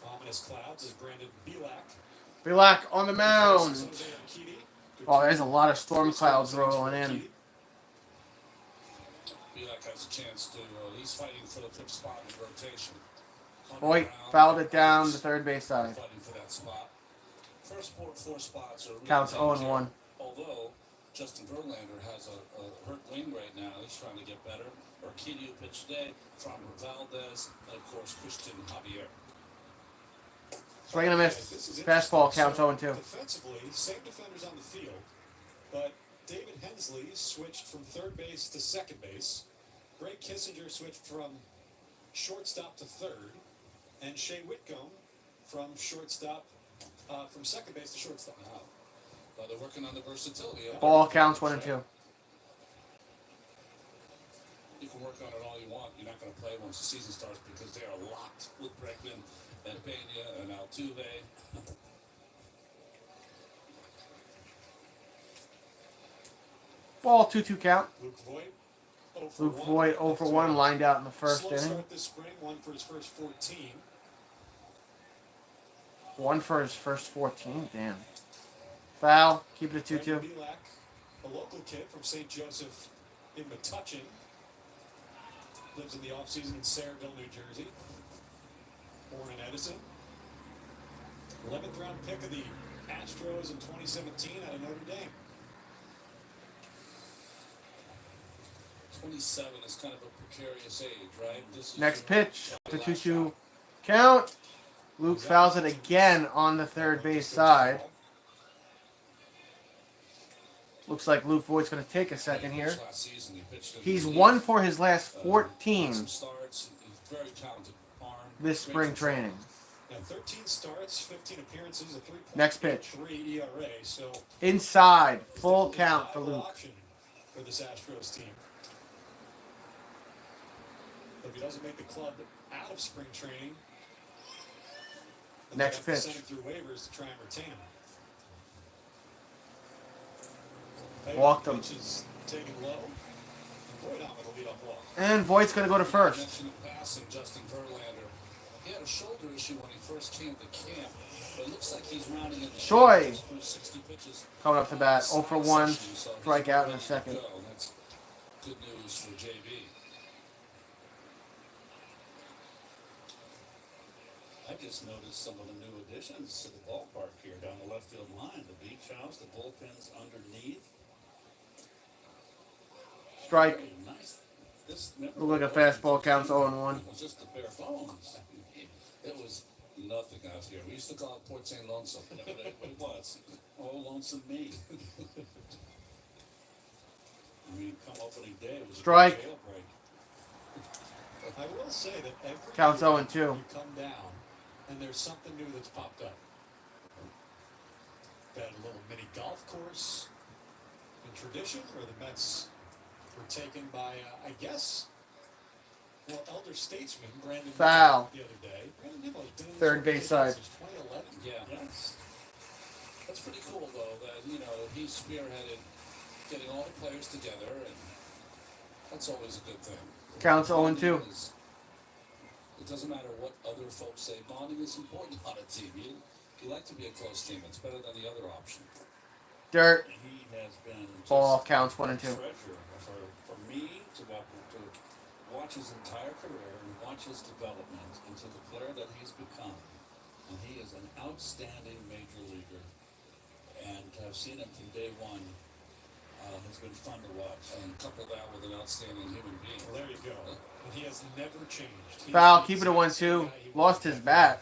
Ominous clouds is Brandon Belak. Belak on the mound. Oh, there's a lot of storm clouds rolling in. Belak has a chance to, he's fighting for the fifth spot in the rotation. Hoyt fouled it down the third base side. Fighting for that spot. First four spots are really Counts dangerous. 0-1. Although Justin Verlander has a hurt wing right now, he's trying to get better. Urquidy pitched today, Framber Valdez, and of course Christian Javier. Swing and a miss. Fastball counts 0-2. Defensively, same defenders on the field, but David Hensley switched from third base to second base. Greg Kissinger switched from shortstop to third, and Shea Whitcomb from second base to shortstop. Wow. Well, they're working on the versatility. Ball counts 1-2. You can work on it all you want. You're not going to play once the season starts because they are locked with Bregman and Pena and Altuve. Ball 2-2 count. Luke Voigt, 0 for Luke 1. Voigt 0 for 1, lined out in the first Slow inning. start this spring, 1 for his first 14. 1 for his first 14. Damn. Foul. Keep it at 2-2. Belak, a local kid from St. Joseph in Metuchen, lives in the offseason in Sayreville, New Jersey. Born in Edison. 11th round pick of the Astros in 2017 out of Notre Dame. 27 is kind of a precarious age, right? This is Next pitch. The 2-2 count. Luke fouls it again on the third base side. Looks like Luke Voigt's going to take a second here. He's 1 for his last 14 this spring training. Now 13 starts, 15 appearances, a 3.83 Next pitch. ERA. So Inside. Full count for Luke. option for this Astros team. But if he doesn't make the club out of spring training, then they Next have to pitch. send him through waivers to try and retain him. Walked him. Pitch is taken low. Voigt on with a leadoff walk. And Voigt's going to go to first. Mentioned in passing, Justin Verlander. He had a shoulder issue when he first came to camp, but it looks like he's rounding in the Choi. 60 pitches. Coming up to bat. 0 for 1. Strikeout in the second. That's good news for JB. I just noticed some of the new additions to the ballpark here down the left field line. The beach house, the bullpens underneath. Strike. Very nice. This never Look like a fastball counts 0-1. It was just the bare bones. It was nothing out here. We used to call it Port St. Lonesome. But it was. Oh, lonesome me. I mean, come opening day, it was Strike. a jailbreak. I will say that every Counts year 0-2. you come down and there's something new that's popped up. Got a little mini golf course in tradition where the Mets were taken by, I guess, well, elder statesman Brandon Foul. Nimmo the other day. Brandon Nimmo's been in this Third base side. since 2011. Yeah. Yes. That's pretty cool, though, that, you know, he spearheaded getting all the players together, and that's always a good thing. Counts 0-2. It doesn't matter what other folks say. Bonding is important on a team. You like to be a close team. It's better than the other option. Dirt. He has been Ball just counts a 1-2. treasure for me to watch his entire career and watch his development into the player that he's become. And he is an outstanding major leaguer. And to have seen him from day one has been fun to watch. And couple that with an outstanding human being. Well, there you go. And he has never changed. Foul. Keep it at 1-2. Lost his bat.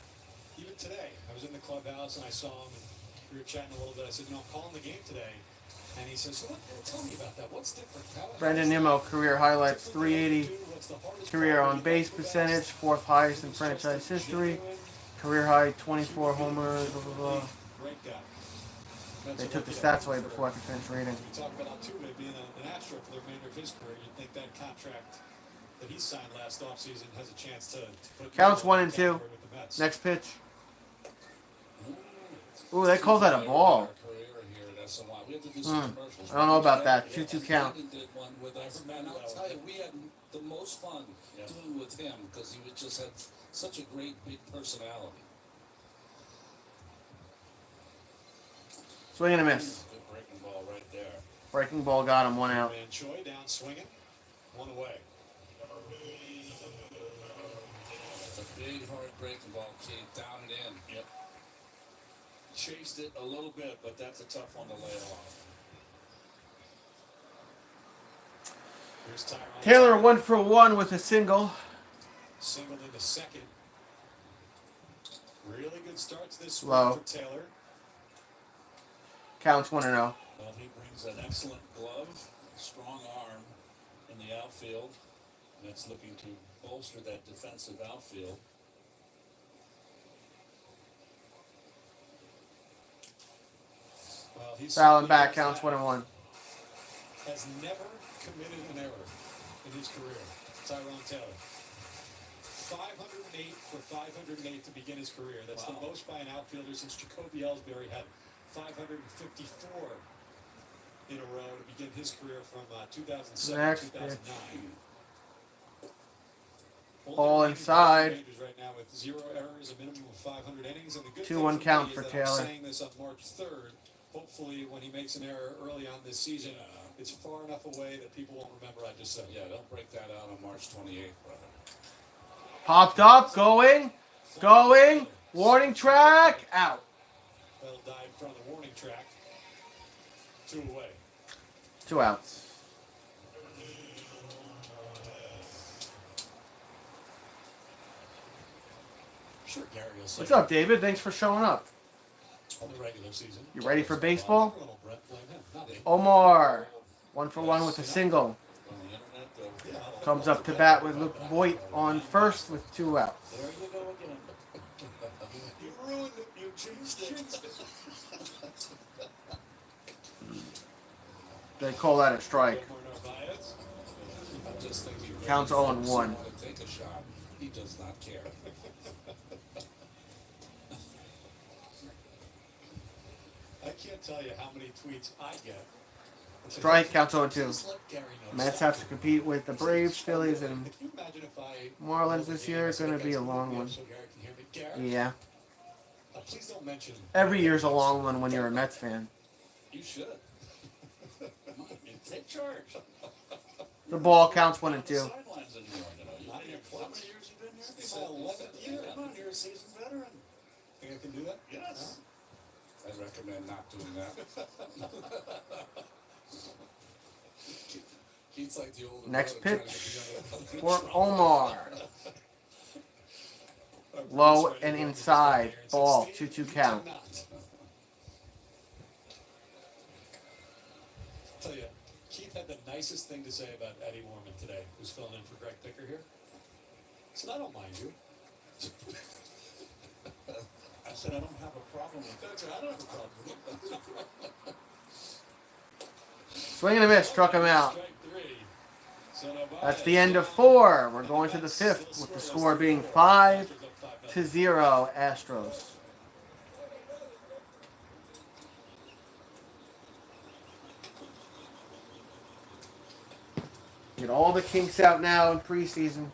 Even today, I was in the clubhouse and I saw him, and we were chatting a little bit. I said, I'm calling the game today. And he says, so tell me about that. What's different? Brandon Nimmo, career highlights 380. Career on base percentage, 4th highest in franchise history. Career high 24 homers. Blah, blah, blah. Great guy. They took the stats away before I could finish reading. We talk about Altuve being an Astro for the remainder of his career. You'd think that contract that he signed last offseason has a chance to put Counts him in 1-2. the category with the Mets. Next pitch. Ooh, they called that a ball. I don't know about that. 2-2 count. Man, I'll tell you, we had the most fun doing with him because he just had such a great big personality. Swing and a miss. Good breaking ball right there. Breaking ball got him, 1 out. Man Choi down swinging, 1 away. It's a big, hard breaking ball, kid. Down and in. Yep. Chased it a little bit, but that's a tough one to lay off. Here's Tyrone Taylor Taylor. 1 for 1 with a single. Singled into second. Really good start to this swing Low. for Taylor. Counts 1-0. Well, he brings an excellent glove, strong arm in the outfield, and it's looking to bolster that defensive outfield. Well, he's Fouling back, counts 1-1. has never committed an error in his career. Tyrone Taylor. 508 for 508 to begin his career. That's the most by an outfielder since Jacoby Ellsbury had 554 in a row to begin his career from 2007 Next to 2009. All inside. Right now with 0 errors, a minimum of 500 innings, and the good 2-1 thing count me for is that Taylor. I'm saying this on March 3rd. Hopefully, when he makes an error early on this season, it's far enough away that people won't remember I just said it. Yeah, they'll break that out on March 28th, brother. Popped up, going. Warning track, out. That'll die in front of the warning track. 2 away. 2 outs. Sure, Gary will say. What's up, David? Thanks for showing up. On the regular season. You ready for baseball? Brett, blame him. Not me. Omar, 1 for 1 with a single. Comes up to bat with Luke Voigt on first with 2 outs. There you go again. You ruined it, you jinxed it. They call that a strike. I'm just thinking. Counts 0-1. Want to take a shot. He does not care. I can't tell you how many tweets I get. Strike, counts 0-2. Just let Gary know. Mets have to compete with the Braves, Phillies, and Can you imagine if I Marlins this year. It's going to be a long one. so Gary can hear me? Gary, Yeah. please don't mention. Every year's a long one when you're a Mets fan. You should. Take charge. The ball counts 1-2. Sidelines anymore, you know. How many years you been here? It's my 11th year. Come on, you're a seasoned veteran. Think I can do that? Yes. I recommend not doing that. Keith's like the older Next brother trying to pitch get together. for Omar. Low and inside. Ball, 2-2 count. Tell you, Keith had the nicest thing to say about Eddie Mormon today, who's filling in for Greg Picker here. He said, I don't mind you. I said I don't have a problem with that. I don't have a problem with it. Swing and a miss, struck him out. Strike 3. So now That's the end of 4. We're going to the 5th with the score being 5-0 Astros. Get all the kinks out now in preseason.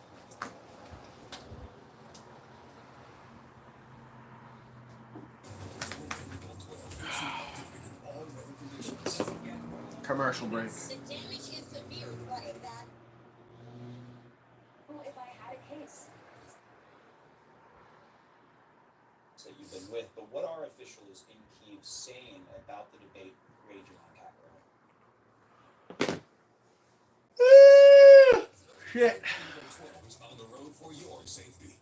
Commercial break. The damage is severe. What is that? Well, if I had a case. That you've been with, but what are officials in Kyiv saying about the debate raging on Capitol? Shit. On the road for your safety.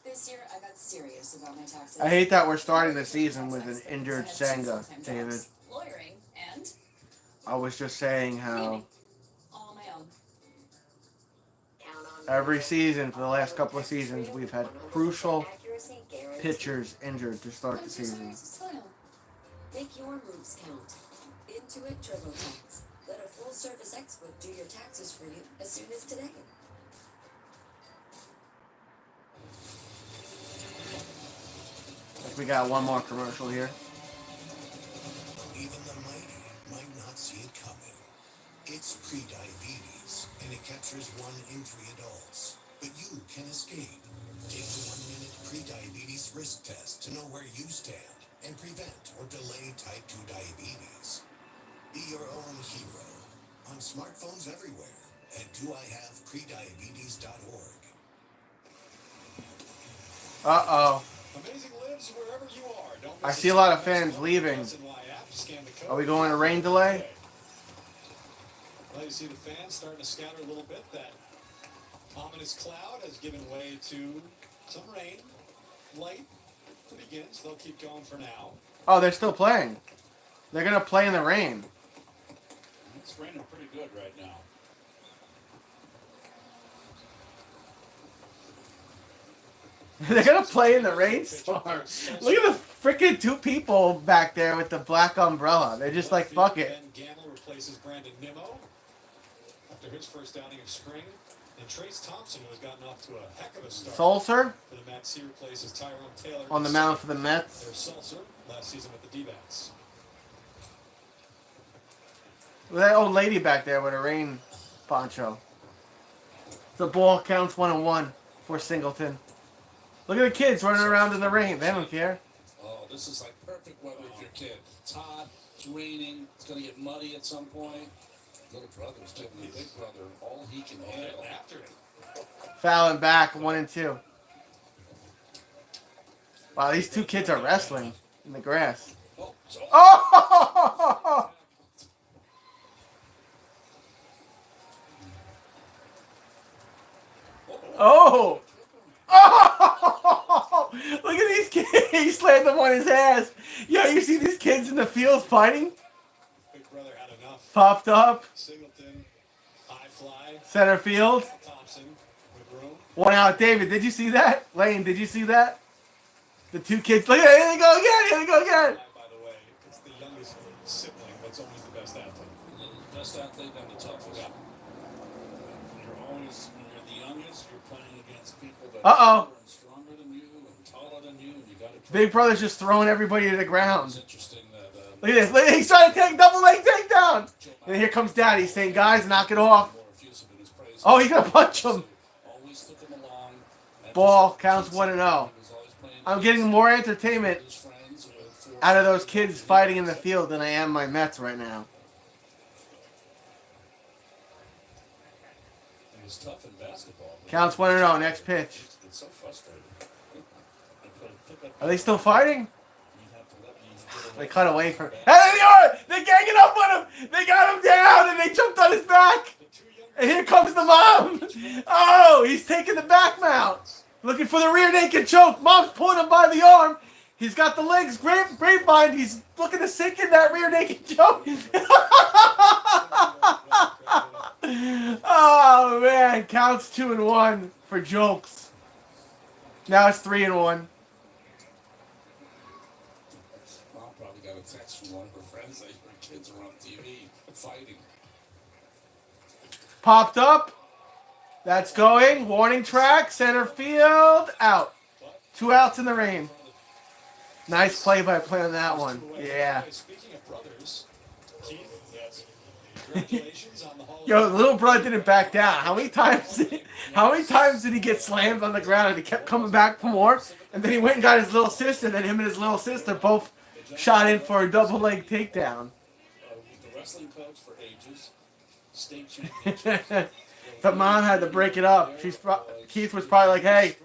This year, I got serious about my taxes. I hate that we're starting the season with an injured Senga, David. Lawyering and I was just saying how all my own. every season for the last couple of seasons we've had crucial pitchers injured to start the season. Soil. Make your moves count. Intuit TurboTax. Let a full-service expert do your taxes for you as soon as today. We got one more commercial here. Even the mighty might not see it coming. It's prediabetes, and it captures 1 in 3 adults. But you can escape. Take the 1-minute prediabetes risk test to know where you stand and prevent or delay type 2 diabetes. Be your own hero on smartphones everywhere at doihaveprediabetes.org. Uh-oh. Amazing lives wherever you are. Don't I see a lot of fans leaving. Are we going to rain delay? Well, you see the fans starting to scatter a little bit. That Ominous cloud has given way to some rain. Light begins. They'll keep going for now. Oh, they're still playing. They're gonna play in the rain. It's raining pretty good right now. They're gonna play in the rainstorm. Look at the freaking two people back there with the black umbrella. They're just like, fuck it. Ben Gamble replaces Brandon Nimmo after his first outing of spring. And Trace Thompson, who has gotten off to a heck of a start. Sulcer For the Mets, he replaces Tyrone Taylor. on the mound for the Mets. There's Sulcer last season with the D-backs. With that old lady back there with a rain poncho. The ball counts 1-1 for Singleton. Look at the kids running around in the rain. They don't care. Oh, this is like perfect weather for your kid. It's hot, it's raining, it's going to get muddy at some point. Little brother's giving the big brother all he can handle. After it. Fouling back, 1-2. Wow, these two kids are wrestling in the grass. Oh! Oh! Oh! Look at these kids. He slammed them on his ass. Yo, you see these kids in the field fighting? Big brother had enough. Popped up. Singleton, high fly. Center field. Thompson with room. 1 out. David, did you see that? Lane, did you see that? The two kids. Look at it. Here they go again. Here they go again. By the way, it's the youngest sibling that's always the best athlete. The best athlete and the toughest. Yeah. When you're the youngest, you're playing against people that are stronger than you and taller than you, and you got to. Big brother's just throwing everybody to the ground. It's interesting that. Look at this. Look, he's trying to take double leg takedown. And here comes Daddy saying, guys, knock it off. Oh, he's going to punch him. Ball counts 1-0. I'm getting more entertainment out of those kids fighting in the field than I am my Mets right now. It's tough in basketball. Counts 1-0. Next pitch. It's so frustrating. Are they still fighting? They cut away from. Hey, they are! They're ganging up on him! They got him down and they jumped on his back! And here comes the mom! Oh, he's taking the back mount! Looking for the rear naked choke. Mom's pulling him by the arm. He's got the legs grapevine. He's looking to sink in that rear naked choke. Oh, man. Counts 2-1 for jokes. Now it's 3-1. Mom probably got a text from one of her friends that her kids are on TV fighting. Popped up. That's going. Warning track. Center field. Out. 2 outs in the rain. Nice play-by-play on that one. Yeah. Speaking of brothers, Keith, yes. Congratulations on the Hall Yo, the little brother didn't back down. How many times did he get slammed on the ground and he kept coming back for more? And then he went and got his little sister, and then him and his little sister both shot in for a double leg takedown. The wrestling coach for ages, state championship. The mom had to break it up. Keith was probably like, hey,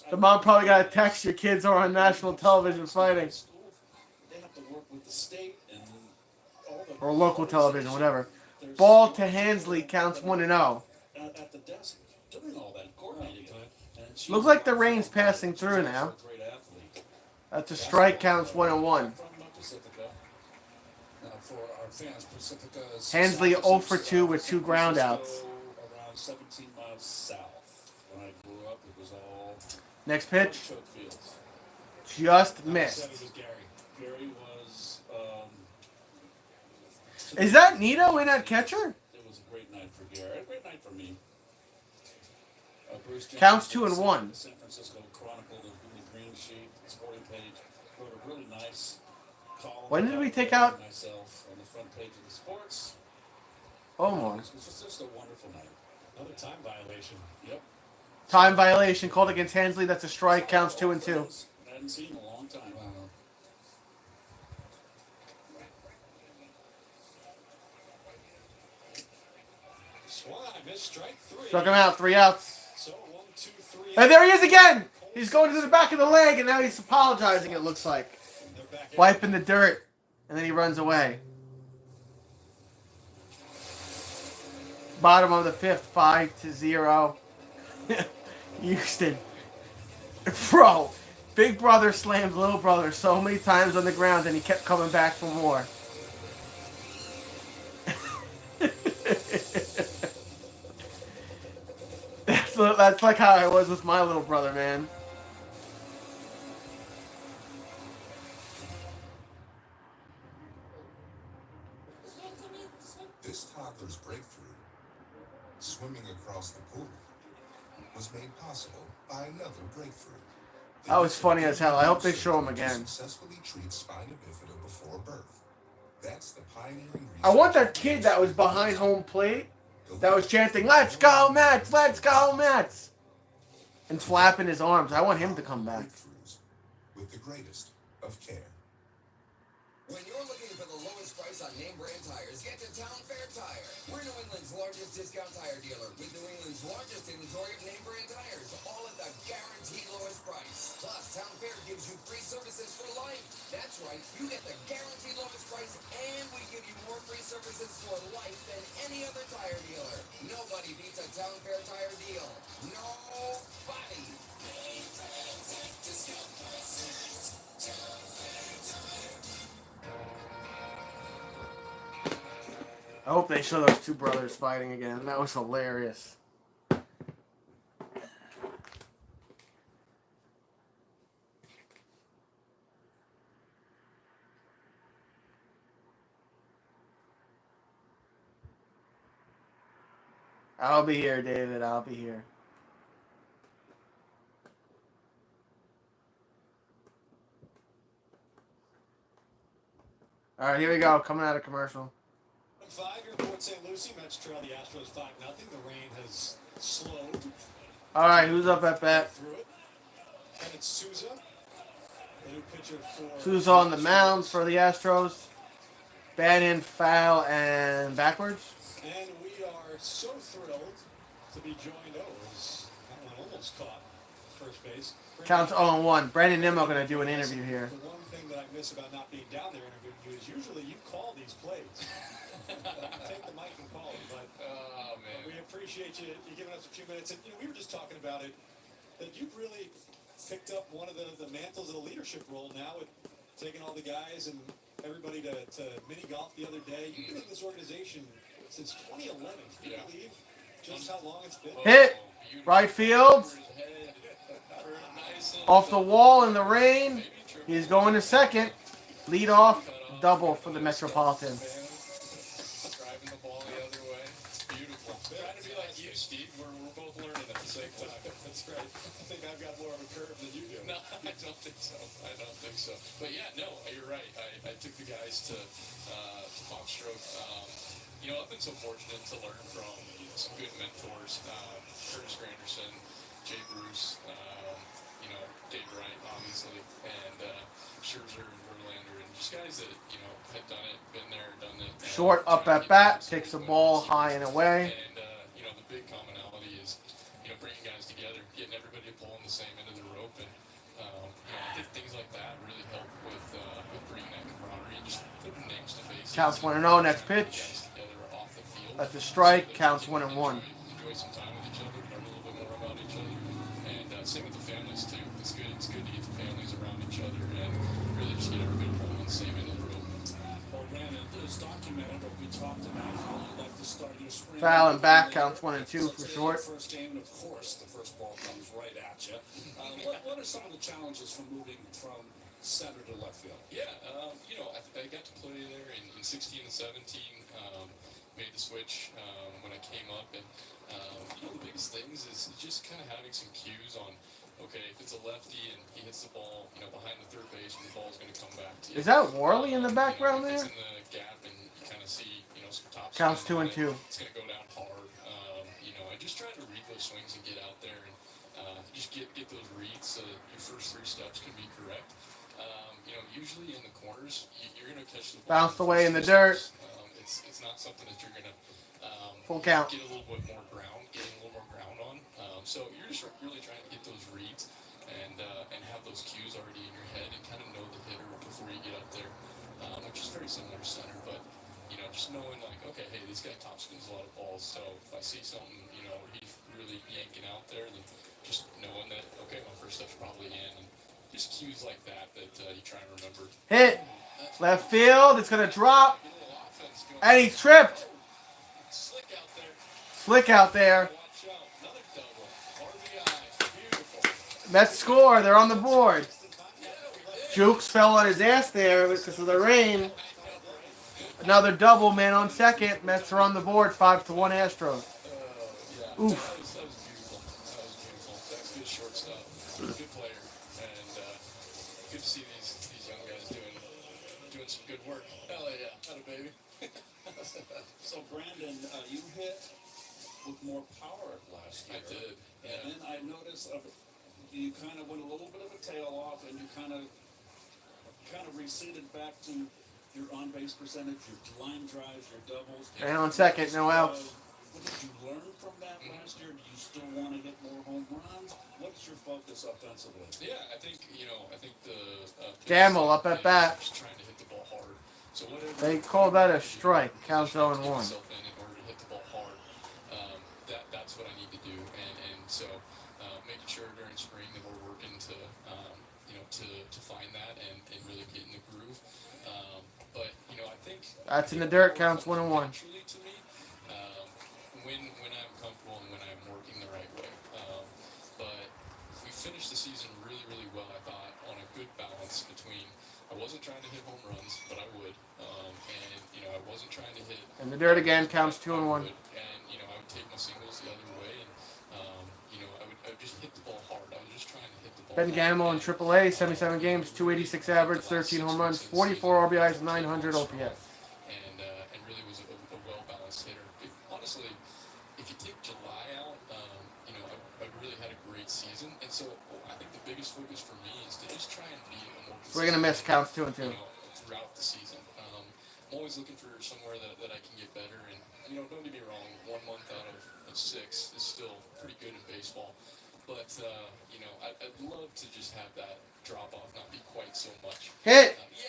the mom probably got a text, your kids are on national television fighting. They have to work with the state and all the Or local television, whatever. Ball to Hansley counts 1-0. at the desk doing all that coordinating. Looks like the rain's passing through now. That's a strike, counts 1-1. Hansley 0 for 2 with 2 ground outs. Around 17 miles south. When I grew up, it was all Next pitch. choke fields. Just missed. Gary was. Is that Nito in at catcher? It was a great night for Gary. A great night for me. Bruce Counts Johnson, 2-1. The San Francisco Chronicle, the green sheet, the sporting page, wrote a really nice column. When did we take about out myself on the front page of the sports? Omar? It was just a wonderful night. Another time violation. Yep. Time violation called against Hansley. That's a strike. Counts 2-2. I hadn't seen in a long time. Swung on a missed strike 3. Struck him out. 3 outs. So 1, 2, 3. And there he is again. He's going to the back of the leg, and now he's apologizing, it looks like. Wiping the dirt, and then he runs away. Bottom of the 5th, 5-0. Houston. Bro, big brother slammed little brother so many times on the ground and he kept coming back for more. That's like how I was with my little brother, man. This toddler's breakthrough, swimming across the pool, was made possible by another breakthrough. That was funny as hell. I hope they show him again. Successfully treat spina bifida before birth. That's the pioneering I want that kid that was behind home plate that was chanting, "Let's go, Mets! Let's go, Mets!" and flapping his arms. I want him to come back. with the greatest of care. When you're looking for the lowest price on name brand tires, get to Town Fair Tire. We're New England's largest discount tire dealer with New England's largest inventory of name brand tires, all at the guaranteed lowest price. Plus, Town Fair gives you free services for life. That's right, you get the guaranteed lowest price, and we give you more free services for life than any other tire dealer. Nobody beats a Town Fair Tire deal. Nobody. I hope they show those two brothers fighting again. That was hilarious. I'll be here, David. I'll be here. All right, here we go. Coming out of commercial. 5 here Port St. Lucie. Mets trail the Astros 5-0. The rain has slowed. All right, who's up at bat? Through it. And it's Souza, the new pitcher for. Souza on the mound for the Astros. Batting foul and backwards. And we are so thrilled to be joined. As that one almost caught first base. Counts 0-1. Brandon Nimmo going to do an interview here. The one thing that I miss about not being down there interviewing you is usually you call these plays. Take the mic and call it, but we appreciate you giving us a few minutes. And we were just talking about it, that you've really picked up one of the mantles of the leadership role now with taking all the guys and everybody to mini golf the other day. You've been in this organization since 2011. Can you believe just how long it's been? Hit right field. Off the wall in the rain. He's going to second. Lead off double for the Metropolitans. Driving the ball the other way. It's beautiful. Trying to be like you, Steve. We're both learning at the same time. That's right. I think I've got more of a curve than you do. No, I don't think so. But yeah, no, you're right. I took the guys to Foxstroke. I've been so fortunate to learn from some good mentors. Curtis Granderson, Jay Bruce, Dave Wright, obviously, and Scherzer and Verlander, and just guys that, had done it, been there, done it. Short up at bat, takes the ball high and away. And, the big commonality is, bringing guys together, getting everybody to pull on the same end of the rope, and, I think things like that really help with bringing that camaraderie and just putting names to faces. Counts 1-0. Next pitch. That's a strike. Counts 1-1. Enjoy some time with each other, learn a little bit more about each other, and same with the families too. It's good to get the families around each other and really just get everybody pulling on the same end of the rope. Well, Brandon, it was documented, but we talked about how you like to start your spring. Foul and back. Counts 1 and 2 for short. First game, and of course, the first ball comes right at you. What are some of the challenges from moving from center to left field? Yeah, I got to play there in 16 and 17. Made the switch when I came up, and the biggest things is just kind of having some cues on, okay, if it's a lefty and he hits the ball, behind the third base, the ball's going to come back to you. Is that Worley in the background if there? it's in the gap and you kind of see, some top Counts spin 2 and on it, 2. It's going to go down hard. I just try to read those swings and get out there and just get those reads so that your first 3 steps can be correct. Usually in the corners, you're going to catch the ball. Bounced away in the dirt. It's not something that you're going to Full count. Getting a little more ground on. So you're just really trying to get those reads and have those cues already in your head and kind of know the hitter before you get up there, which is very similar to center. But just knowing like, okay, hey, this guy top spins a lot of balls, so if I see something, he really yanking out there, then just knowing that, okay, my first step's probably in, and just cues like that you try and remember. Hit. Left field. It's going to drop. And he's tripped. Slick out there. Slick out there. Watch out. Another double. RBI. Beautiful. Mets score. They're on the board. Jukes fell on his ass there because of the rain. Another double, man on second. Mets are on the board, 5-1 Astros. Yeah. Oof. That was beautiful. That was beautiful. That's good shortstop. Good player. And good to see these young guys doing some good work. Hell yeah. Had a baby. So, Brandon, you hit with more power last year. I did. Yeah. And then I noticed you kind of went a little bit of a tail off, and you kind of receded back to your on-base percentage, your line drives, your doubles. And on second, no outs. What did you learn from that last year? Do you still want to hit more home runs? What's your focus offensively? Yeah, I think the Gamble up at bat. just trying to hit the ball hard. So whatever They call that a strike. Counts 0-1. myself in order to hit the ball hard. That's what I need to do, and so making sure during spring that we're working to to find that and really get in the groove. But I think That's in the dirt. Counts 1-1. naturally to me when I'm comfortable and when I'm working the right way. But we finished the season really, really well. I thought on a good balance between I wasn't trying to hit home runs, but I would, and I wasn't trying to hit In the dirt again. Counts 2-1. and I would take my singles the other way, and I would just hit the ball hard. I was just trying to hit the ball. Ben Gamble in AAA, 77 games, 286 average, 13 home runs, 44 RBIs, 900 OPS. And really was a well-balanced hitter. Honestly, if you take July out, I really had a great season, and so I think the biggest focus for me is to just try and be a more We're going to miss. Counts 2-2. Throughout the season. I'm always looking for somewhere that I can get better, and don't get me wrong, 1 month out of 6 is still pretty good in baseball, but I'd love to just have that drop off not be quite so much. Hit. Yeah,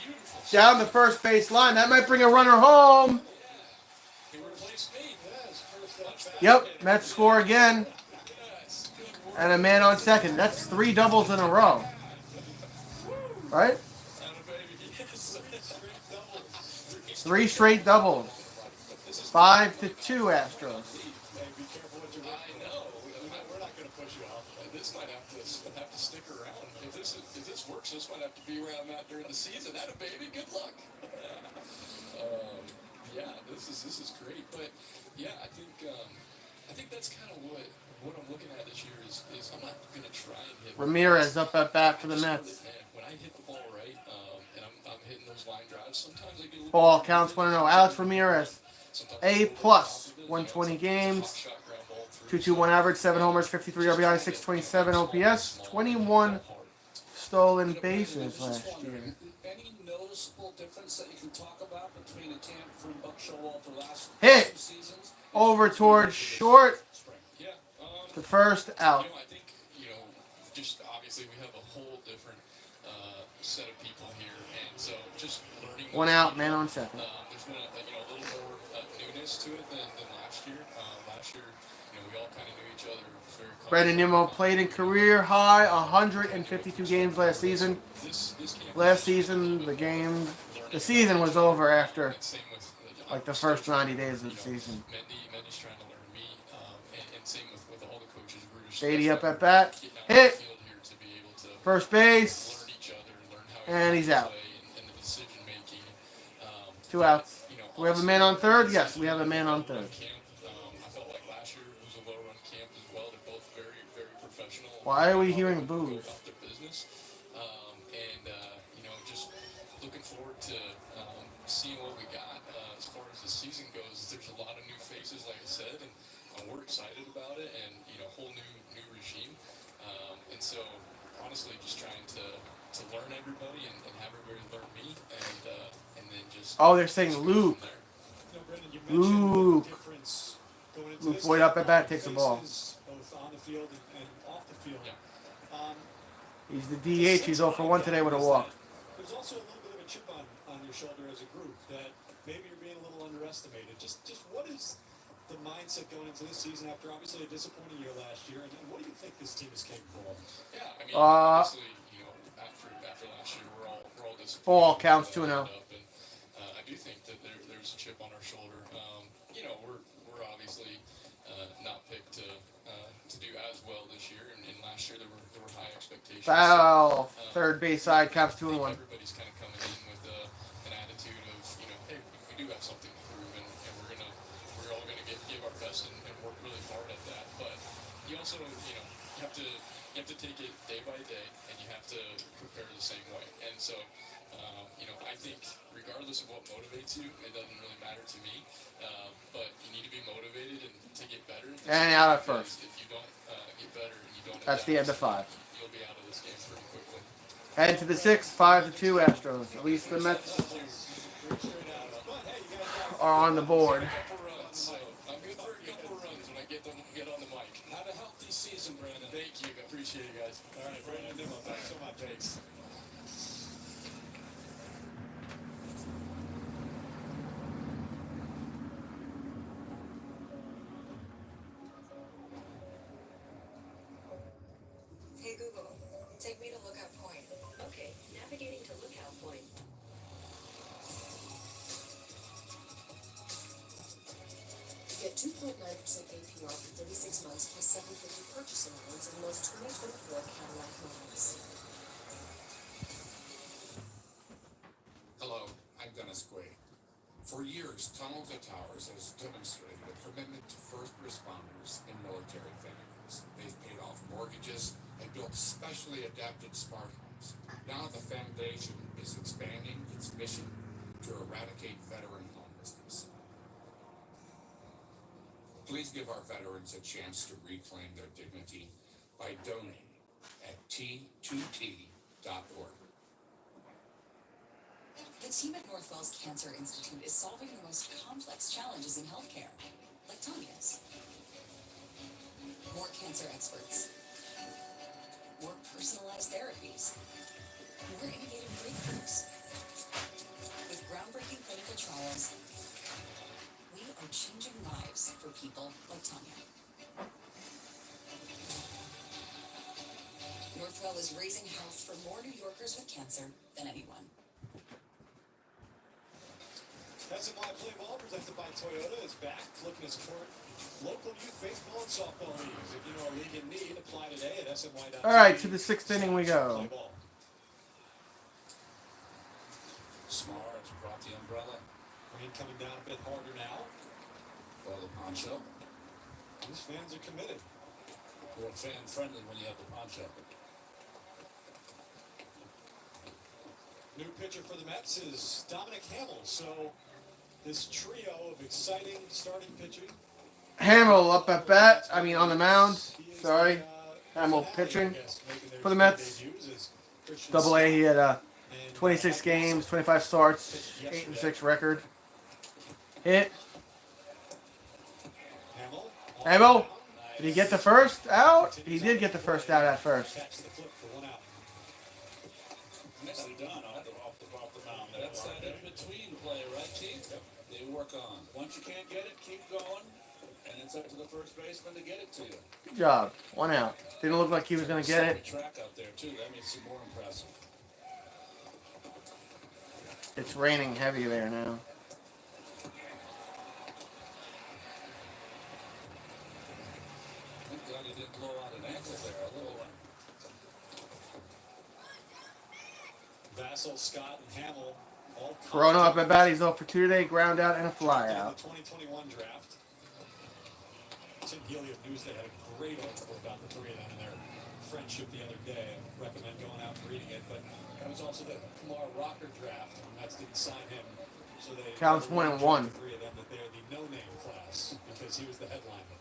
beautiful. Down the first base line. That might bring a runner home. He replaced me. Yep. Mets score again. And a man on second. That's 3 doubles in a row. Right? 3 straight doubles. 5-2 Astros. We're not going to push you off. This might have to stick around. If this works, this might have to be where I'm at during the season. That a baby. Good luck. This is great. But yeah, I think that's kind of what I'm looking at this year is I'm not going to try and hit Ramirez up at bat for the Mets. when I hit the ball right, and I'm hitting those line drives. Sometimes I get a little Ball counts 1-0. Alex Ramirez, A+, 120 games, 221 average, 7 homers, 53 RBI, 627 OPS, 21 stolen bases last year. Any noticeable difference that you can talk about between a camp from Buck Showalter last Hit. 2 seasons? Over towards short. Yeah. The first out. I think just obviously we have a whole different set of people here, and so just learning. 1 out, man on second. There's been a little more newness to it than last year. Last year, we all kind of knew each other very. Brandon Nimmo played in career high 152 games last season. Last season, the season was over after like the first 90 days of the season. Mendy's trying to learn me, and same with all the coaches. We're just Beatty up at bat. Hit. field here to be able to First base. learn each other, learn how And he's out. and the decision making. 2 outs. Do we have a man on third? Yes, we have a man on third. I felt like last year was a low-run camp as well. They're both very, very professional. Why are we hearing boos? About their business, and just looking forward to seeing what we got as far as the season goes. There's a lot of new faces, like I said, and we're excited about it, and whole new regime, and so honestly, just trying to learn everybody and have everybody learn me, and then just. Oh, they're saying Luke. Brendan, you Luke. mentioned the difference going into Luke this Voigt up at bat takes the ball. faces, both on the field and off the field. He's the DH. He's 0 for 1 today with a walk. There's also a little bit of a chip on your shoulder as a group that maybe you're being a little underestimated. Just what is the mindset going into this season after obviously a disappointing year last year, and what do you think this team is capable of? Yeah, I mean, obviously, you know, after last year, we're all disappointed. Ball counts 2-0. And I do think that there's a chip on our shoulder. You know, we're obviously not picked to do as well this year, and last year there were high expectations. Foul. Third base side counts 2-1. Everybody's kind of coming in with an attitude of, you know, hey, we do have something to prove, and we're all gonna give our best and work really hard at that. But you also, you know, you have to take it day by day, and you have to prepare the same way. And so, you know, I think regardless of what motivates you, it doesn't really matter to me. But you need to be motivated and to get better. And out at first. If you don't get better and you don't That's the end of 5. you'll be out of this game pretty quickly. Heading to the 6th, 5-2 Astros. At least the Mets are on the board. So I'm good for a couple of runs when I get on the mic. Have a healthy season, Brandon. Thank you. I appreciate it, guys. All right, Brandon Nimmo, thanks so much. Thanks. Hey Google, take me to Lookout Point. Okay, navigating to Lookout Point. Get 2.9% APR for 36 months plus $750 purchase allowance on most 2024 Cadillac models. Hello, I'm Dennis Quaid. For years, Tunnel to Towers has demonstrated a commitment to first responders and military families. They've paid off mortgages and built specially adapted smart homes. Now the foundation is expanding its mission to eradicate veteran homelessness. Please give our veterans a chance to reclaim their dignity by donating at t2t.org. The team at Northwell's Cancer Institute is solving the most complex challenges in healthcare, like Tanya's. More cancer experts, more personalized therapies, more innovative breakthroughs. With groundbreaking clinical trials, we are changing lives for people like Tanya. Northwell is raising health for more New Yorkers with cancer than anyone. SNY Play Ball presented by Toyota is back looking to support local youth baseball and softball leagues. If you know a league in need, apply today at SNY.com. All right, to the 6th inning we go. Smart brought the umbrella. Rain coming down a bit harder now. Or the poncho. These fans are committed. You're fan friendly when you have the poncho. New pitcher for the Mets is Dominic Hamill. So this trio of exciting starting pitching. Hamill up at bat. I mean on the mound. Sorry. Hamill pitching for the Mets. Double A. He had 26 games, 25 starts, 8-6 record. Hit. Hamill. Did he get the first out? He did get the first out at first. Nicely done off the mound. That's that in-between play, right, Chief? They work on. Once you can't get it, keep going. And it's up to the first baseman to get it to you. Good job. 1 out. Didn't look like he was going to get it. Track out there, too. That makes it more impressive. It's raining heavy there now. Thank God he didn't blow out an ankle there. A little one. Vassell, Scott, and Hamill all Corona up at bat. He's 0 for 2 today. Ground out and a fly out. The 2021 draft. Tim Healy of Newsday had a great article about the three of them and their friendship the other day. I recommend going out and reading it. But that was also the Kumar Rocker draft. The Mets didn't sign him, so they Counts 1-1. The three of them that they're the no-name class because he was the headliner.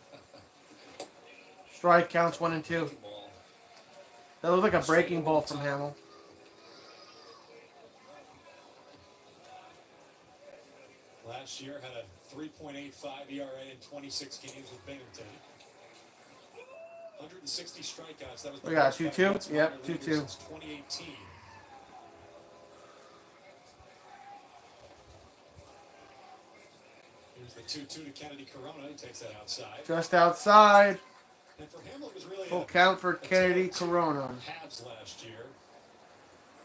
Strike counts 1-2. That looked like a breaking ball from Hamill. Last year had a 3.85 ERA in 26 games with Binghamton. 160 strikeouts. That was We got 2-2. Yep, 2-2. Since 2018. Here's The 2-2 to Kennedy Corona. He takes that outside. Just outside. And for him, it was really Full count for Kennedy tale of two Corona. halves last year.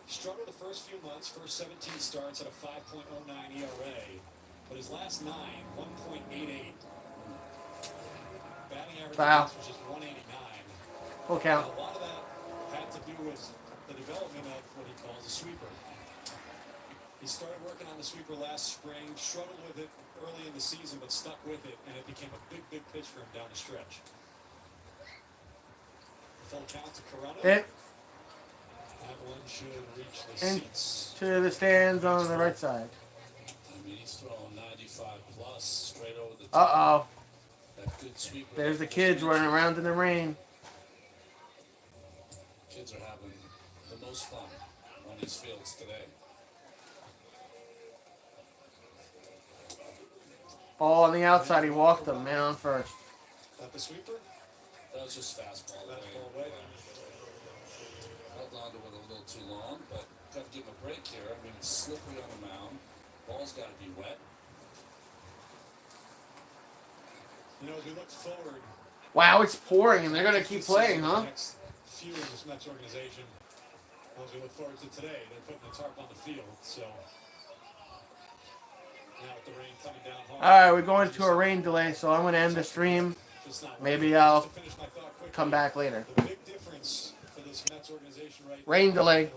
Struggled the first few months, first 17 starts at a 5.09 ERA. But his last 9, 1.88. Batting average Foul. was just 189. Full count. And a lot of that had to do with the development of what he calls a sweeper. He started working on the sweeper last spring, struggled with it early in the season, but stuck with it, and it became a big, big pitch for him down the stretch. Full count to Corona. Hit Avalanche should reach the seats. into the stands on the right side. I mean, he's throwing 95 plus straight over the Uh top. oh. That good sweeper. There's the kids running around in the rain. Kids are having the most fun on these fields today. Ball on the outside. He walked them. Man on first. That the sweeper? That was just fastball away. Fastball away. Held on to it a little too long, but got to give him a break here. I mean, it's slippery on the mound. Ball's got to be wet. You know, as we look forward, Wow, it's pouring, and they're gonna keep playing, huh? the next few in this Mets organization, as we look forward to today, they're putting the tarp on the field. So now with the rain coming down hard. All right, we're going to a rain delay, so I'm gonna end the stream. Maybe I'll come back later. The big difference for this Mets organization right Rain now, delay. the